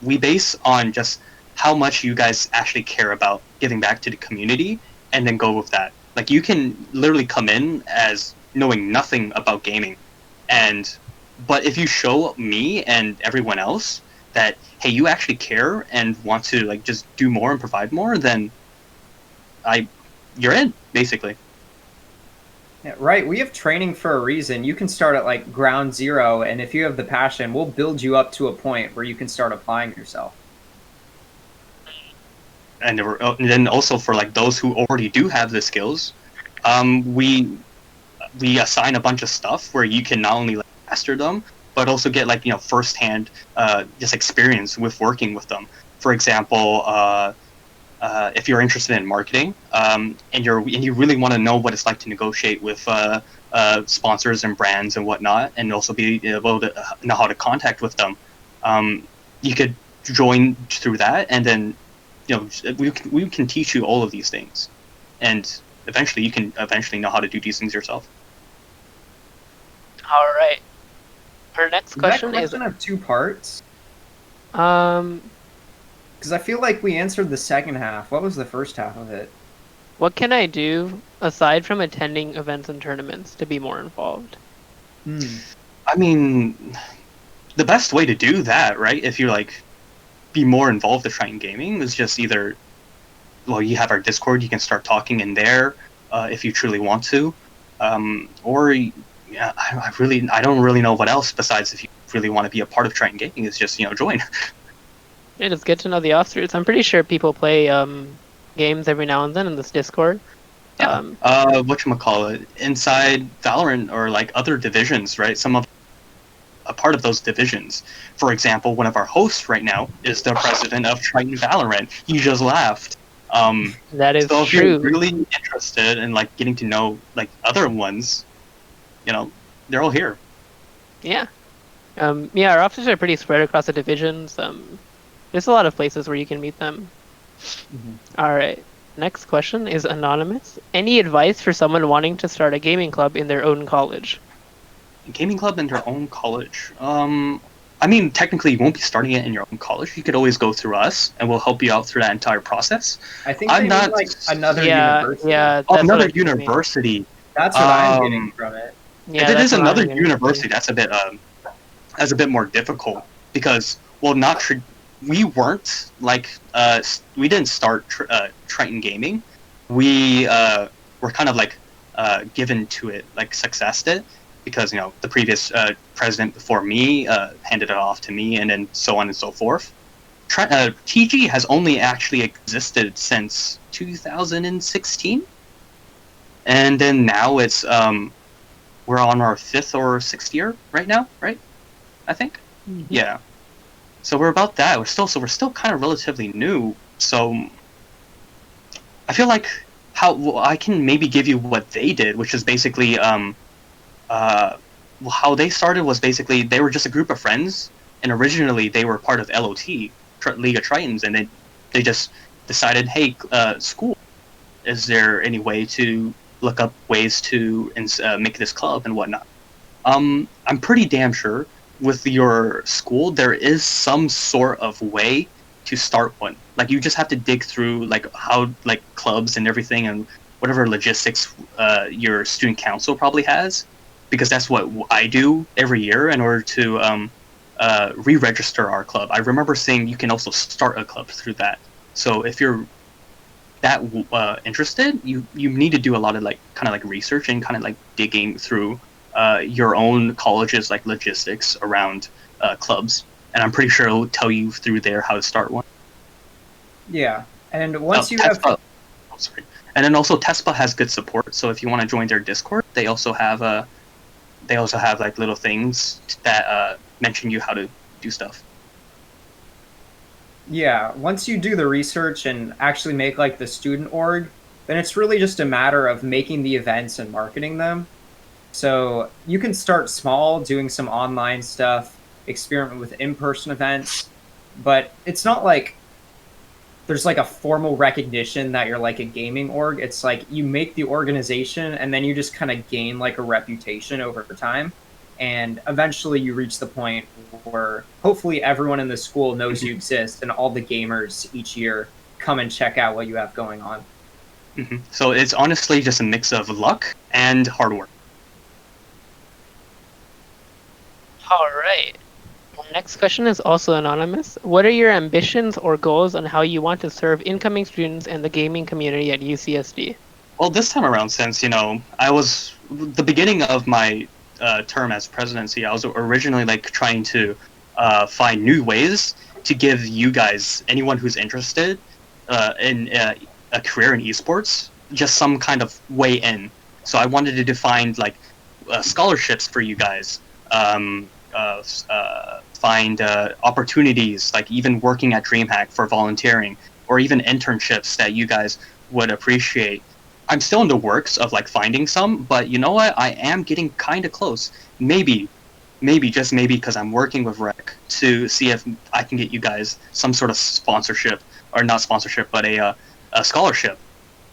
[SPEAKER 2] We base on just how much you guys actually care about giving back to the community, and then go with that. Like, you can literally come in as knowing nothing about gaming, But if you show me and everyone else that, hey, you actually care and want to like just do more and provide more, then you're in, basically.
[SPEAKER 1] Yeah, right. We have training for a reason. You can start at like ground zero, and if you have the passion, we'll build you up to a point where you can start applying yourself.
[SPEAKER 2] And then also for like those who already do have the skills, we assign a bunch of stuff where you can not only like master them, but also get like firsthand just experience with working with them. For example, if you're interested in marketing, and you really want to know what it's like to negotiate with sponsors and brands and whatnot, and also be able to know how to contact with them, you could join through that, and then we can teach you all of these things, and eventually you can know how to do these things yourself.
[SPEAKER 3] All right. Our next
[SPEAKER 1] Does
[SPEAKER 3] question
[SPEAKER 1] that question have two parts?
[SPEAKER 3] um,
[SPEAKER 1] Because I feel like we answered the second half. What was the first half of it?
[SPEAKER 3] what can I do aside from attending events and tournaments to be more involved?
[SPEAKER 2] I mean, the best way to do that, right? If you like be more involved in Triton Gaming, is just either, well, you have our Discord, you can start talking in there if you truly want to, or yeah, I don't really know what else besides if you really want to be a part of Triton Gaming is just join.
[SPEAKER 3] Yeah, just get to know the officers. I'm pretty sure people play games every now and then in this Discord.
[SPEAKER 2] Yeah. Whatchamacallit, inside Valorant or like other divisions, right? Some of a part of those divisions. For example, one of our hosts right now is the president of Triton Valorant. He just left.
[SPEAKER 3] That is
[SPEAKER 2] so if
[SPEAKER 3] true.
[SPEAKER 2] you're really interested in like getting to know like other ones, they're all here.
[SPEAKER 3] Yeah. Yeah, our officers are pretty spread across the divisions. There's a lot of places where you can meet them. All right. Next question is anonymous. Any advice for someone wanting to start a gaming club in their own college?
[SPEAKER 2] A gaming club in their own college. I mean, technically, you won't be starting it in your own college. You could always go through us, and we'll help you out through that entire process.
[SPEAKER 1] I think they mean like another university.
[SPEAKER 3] Yeah,
[SPEAKER 2] Oh,
[SPEAKER 3] that's
[SPEAKER 2] another
[SPEAKER 3] what I
[SPEAKER 2] university.
[SPEAKER 1] That's what I'm getting from it.
[SPEAKER 3] Yeah,
[SPEAKER 2] if it is
[SPEAKER 3] that's what I'm
[SPEAKER 2] another
[SPEAKER 3] getting
[SPEAKER 2] university, that's a bit more difficult because, well, we weren't like we didn't start Triton Gaming. We were kind of like given to it, like successed it, because the previous president before me handed it off to me, and then so on and so forth. TG has only actually existed since 2016, and then now it's we're on our 5th or 6th year right now, right? I think.
[SPEAKER 3] Mm-hmm.
[SPEAKER 2] Yeah. So we're about that. We're still kind of relatively new. So I feel like I can maybe give you what they did, which is basically how they started was basically they were just a group of friends, and originally they were part of LOT, League of Tritons, and they just decided, hey, school, is there any way to look up ways to make this club and whatnot? I'm pretty damn sure with your school there is some sort of way to start one. Like you just have to dig through like how like clubs and everything and whatever logistics your student council probably has, because that's what I do every year in order to re-register our club. I remember saying you can also start a club through that. So if you're that interested, you need to do a lot of like kind of like research and kind of like digging through your own college's like logistics around clubs, and I'm pretty sure it'll tell you through there how to start one.
[SPEAKER 1] Yeah, and once you
[SPEAKER 2] TESPA,
[SPEAKER 1] have,
[SPEAKER 2] sorry, and then also TESPA has good support. So if you want to join their Discord, they also have like little things that mention you how to do stuff.
[SPEAKER 1] yeah, once you do the research and actually make like the student org, then it's really just a matter of making the events and marketing them. So you can start small, doing some online stuff, experiment with in-person events, but it's not like there's like a formal recognition that you're like a gaming org. It's like you make the organization and then you just kind of gain like a reputation over time. And eventually you reach the point where hopefully everyone in the school knows you exist and all the gamers each year come and check out what you have going on.
[SPEAKER 2] Mm-hmm. So it's honestly just a mix of luck and hard work.
[SPEAKER 3] right. Our next question is also anonymous. What are your ambitions or goals on how you want to serve incoming students and the gaming community at UCSD?
[SPEAKER 2] Well, this time around, since I was the beginning of my term as presidency, I was originally like trying to find new ways to give you guys, anyone who's interested in a career in esports, just some kind of way in. So I wanted to define like scholarships for you guys, find opportunities, like even working at DreamHack for volunteering, or even internships that you guys would appreciate. I'm still in the works of like finding some, but you know what? I am getting kind of close. Maybe just maybe because I'm working with Rec to see if I can get you guys some sort of sponsorship, or not sponsorship, but a scholarship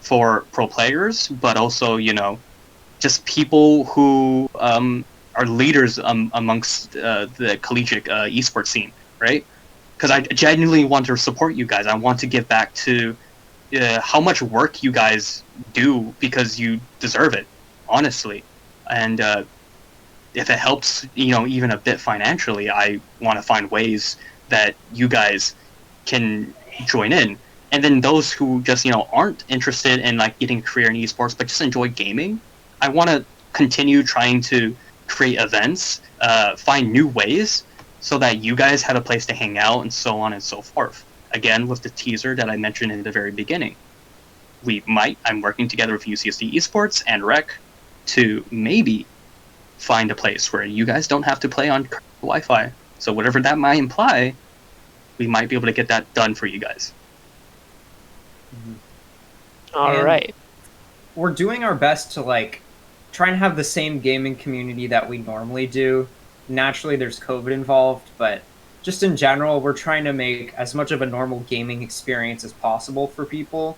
[SPEAKER 2] for pro players, but also just people who are leaders amongst the collegiate esports scene, right? Because I genuinely want to support you guys. I want to give back to how much work you guys do, because you deserve it, honestly. And if it helps, even a bit financially, I want to find ways that you guys can join in. And then those who just aren't interested in like getting a career in esports but just enjoy gaming, I want to continue trying to create events, find new ways so that you guys have a place to hang out and so on and so forth. Again, with the teaser that I mentioned in the very beginning, I'm working together with UCSD Esports and Rec to maybe find a place where you guys don't have to play on Wi-Fi. So whatever that might imply, we might be able to get that done for you guys.
[SPEAKER 3] All right.
[SPEAKER 1] We're doing our best to like try and have the same gaming community that we normally do. Naturally, there's COVID involved, but just in general, we're trying to make as much of a normal gaming experience as possible for people.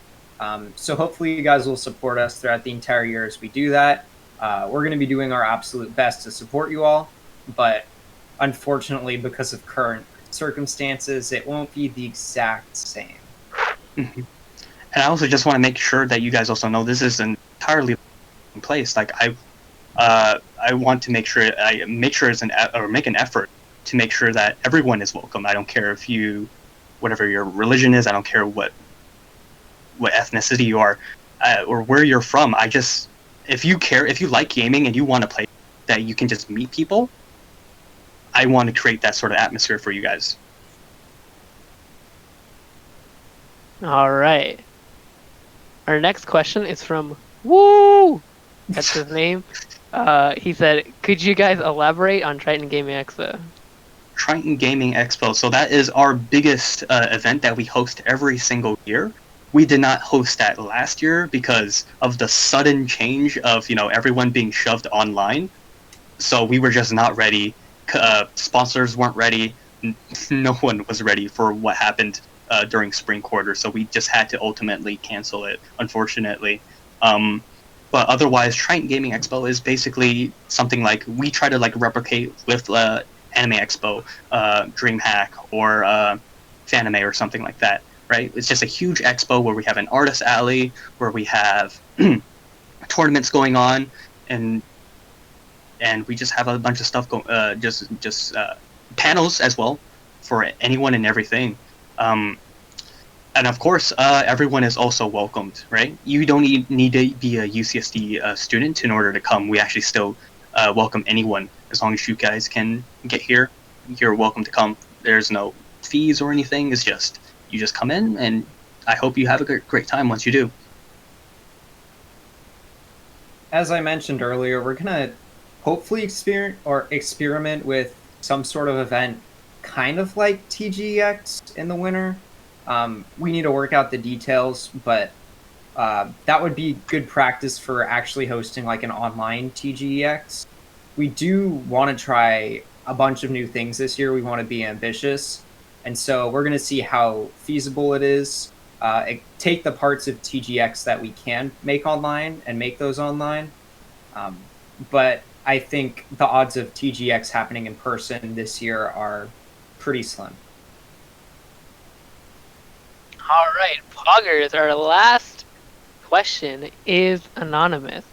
[SPEAKER 1] So hopefully you guys will support us throughout the entire year as we do that. We're going to be doing our absolute best to support you all, but unfortunately, because of current circumstances, it won't be the exact same.
[SPEAKER 2] Mm-hmm. And I also just want to make sure that you guys also know this is entirely in place. Like I want to make sure make an effort to make sure that everyone is welcome. I don't care if whatever your religion is. I don't care what ethnicity you are, or where you're from. If you like gaming and you want to play, that you can just meet people. I want to create that sort of atmosphere for you guys.
[SPEAKER 3] All right. Our next question is from Woo. That's his name. He said, "Could you guys elaborate on Triton Gaming Expo?"
[SPEAKER 2] Triton Gaming Expo. So that is our biggest event that we host every single year. We did not host that last year because of the sudden change of everyone being shoved online. So we were just not ready. Sponsors weren't ready. No one was ready for what happened during spring quarter. So we just had to ultimately cancel it, unfortunately. But otherwise, Triton Gaming Expo is basically something like we try to like replicate with Anime Expo, DreamHack, or Fanime or something like that. Right? It's just a huge expo where we have an artist alley, where we have tournaments going on, and we just have a bunch of stuff just panels as well for anyone and everything. And of course, everyone is also welcomed, right? You don't need to be a UCSD student in order to come. We actually still welcome anyone. As long as you guys can get here, you're welcome to come. There's no fees or anything. It's just you just come in, and I hope you have a great time once you do.
[SPEAKER 1] As I mentioned earlier, we're gonna hopefully experiment with some sort of event, kind of like TGX in the winter. We need to work out the details, but that would be good practice for actually hosting like an online TGX. We do want to try a bunch of new things this year. We want to be ambitious. And so we're going to see how feasible it is. Take the parts of TGX that we can make online and make those online. But I think the odds of TGX happening in person this year are pretty slim.
[SPEAKER 3] All right, Poggers, our last question is anonymous.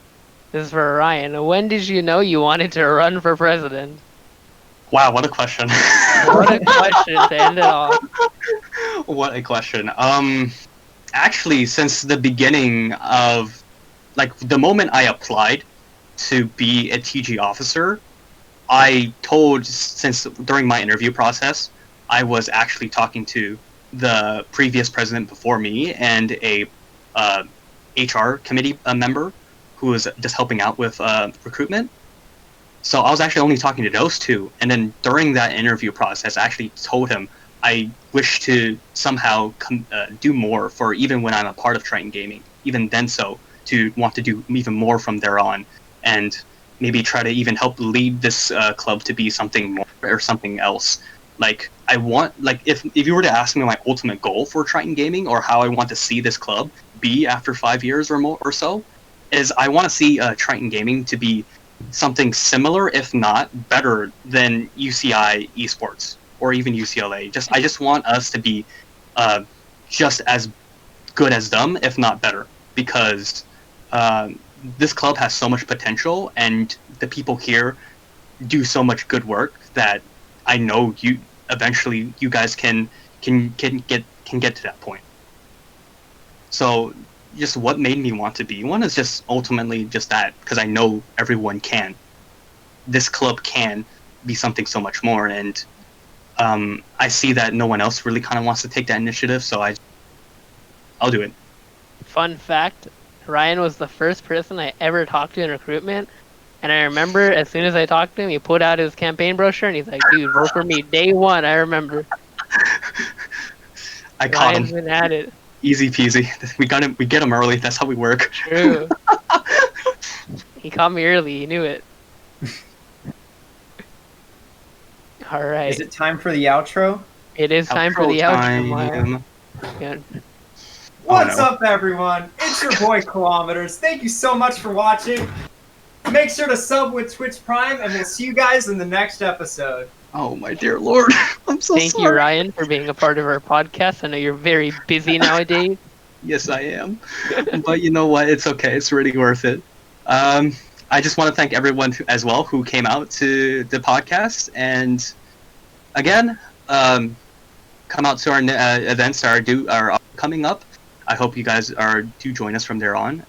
[SPEAKER 3] This is for Ryan. When did you know you wanted to run for president?
[SPEAKER 2] Wow, what a question.
[SPEAKER 3] What a question to end it off.
[SPEAKER 2] What a question. Actually, since the beginning of, like, the moment I applied to be a TG officer, I told, since during my interview process, I was actually talking to the previous president before me and a HR committee member who was just helping out with recruitment. So I was actually only talking to those two. And then during that interview process, I actually told him I wish to somehow do more for even when I'm a part of Triton Gaming, even then to want to do even more from there on. And maybe try to even help lead this club to be something more or something else. Like I want, like if you were to ask me my ultimate goal for Triton Gaming or how I want to see this club be after 5 years or more or so, is I want to see Triton Gaming to be something similar, if not better, than UCI esports or even UCLA. I just want us to be just as good as them, if not better, because this club has so much potential, and the people here do so much good work that I know you eventually you guys can get to that point. So just what made me want to be one is just ultimately just that, because I know everyone can. This club can be something so much more, and I see that no one else really kind of wants to take that initiative, so I'll do it.
[SPEAKER 3] Fun fact, Ryan was the first person I ever talked to in recruitment. And I remember as soon as I talked to him, he put out his campaign brochure and he's like, dude, vote for me day one. I remember.
[SPEAKER 2] I caught
[SPEAKER 3] Ryan's
[SPEAKER 2] him.
[SPEAKER 3] been at it.
[SPEAKER 2] Easy peasy. We got him. We get him early. That's how we work.
[SPEAKER 3] True. He caught me early. He knew it. All right.
[SPEAKER 1] Is it time for the outro?
[SPEAKER 3] It is time for the outro,
[SPEAKER 2] time.
[SPEAKER 3] Maya. Yeah.
[SPEAKER 1] What's
[SPEAKER 2] no.
[SPEAKER 1] up, everyone? It's your boy Kilometers. Thank you so much for watching. Make sure to sub with Twitch Prime, and we'll see you guys in the next episode.
[SPEAKER 2] Oh my dear lord! I'm so
[SPEAKER 3] Thank
[SPEAKER 2] sorry.
[SPEAKER 3] you, Ryan, for being a part of our podcast. I know you're very busy nowadays.
[SPEAKER 2] Yes, I am. But you know what? It's okay. It's really worth it. I just want to thank everyone as well who came out to the podcast, and again, come out to our events that are coming up. I hope you guys do join us from there on.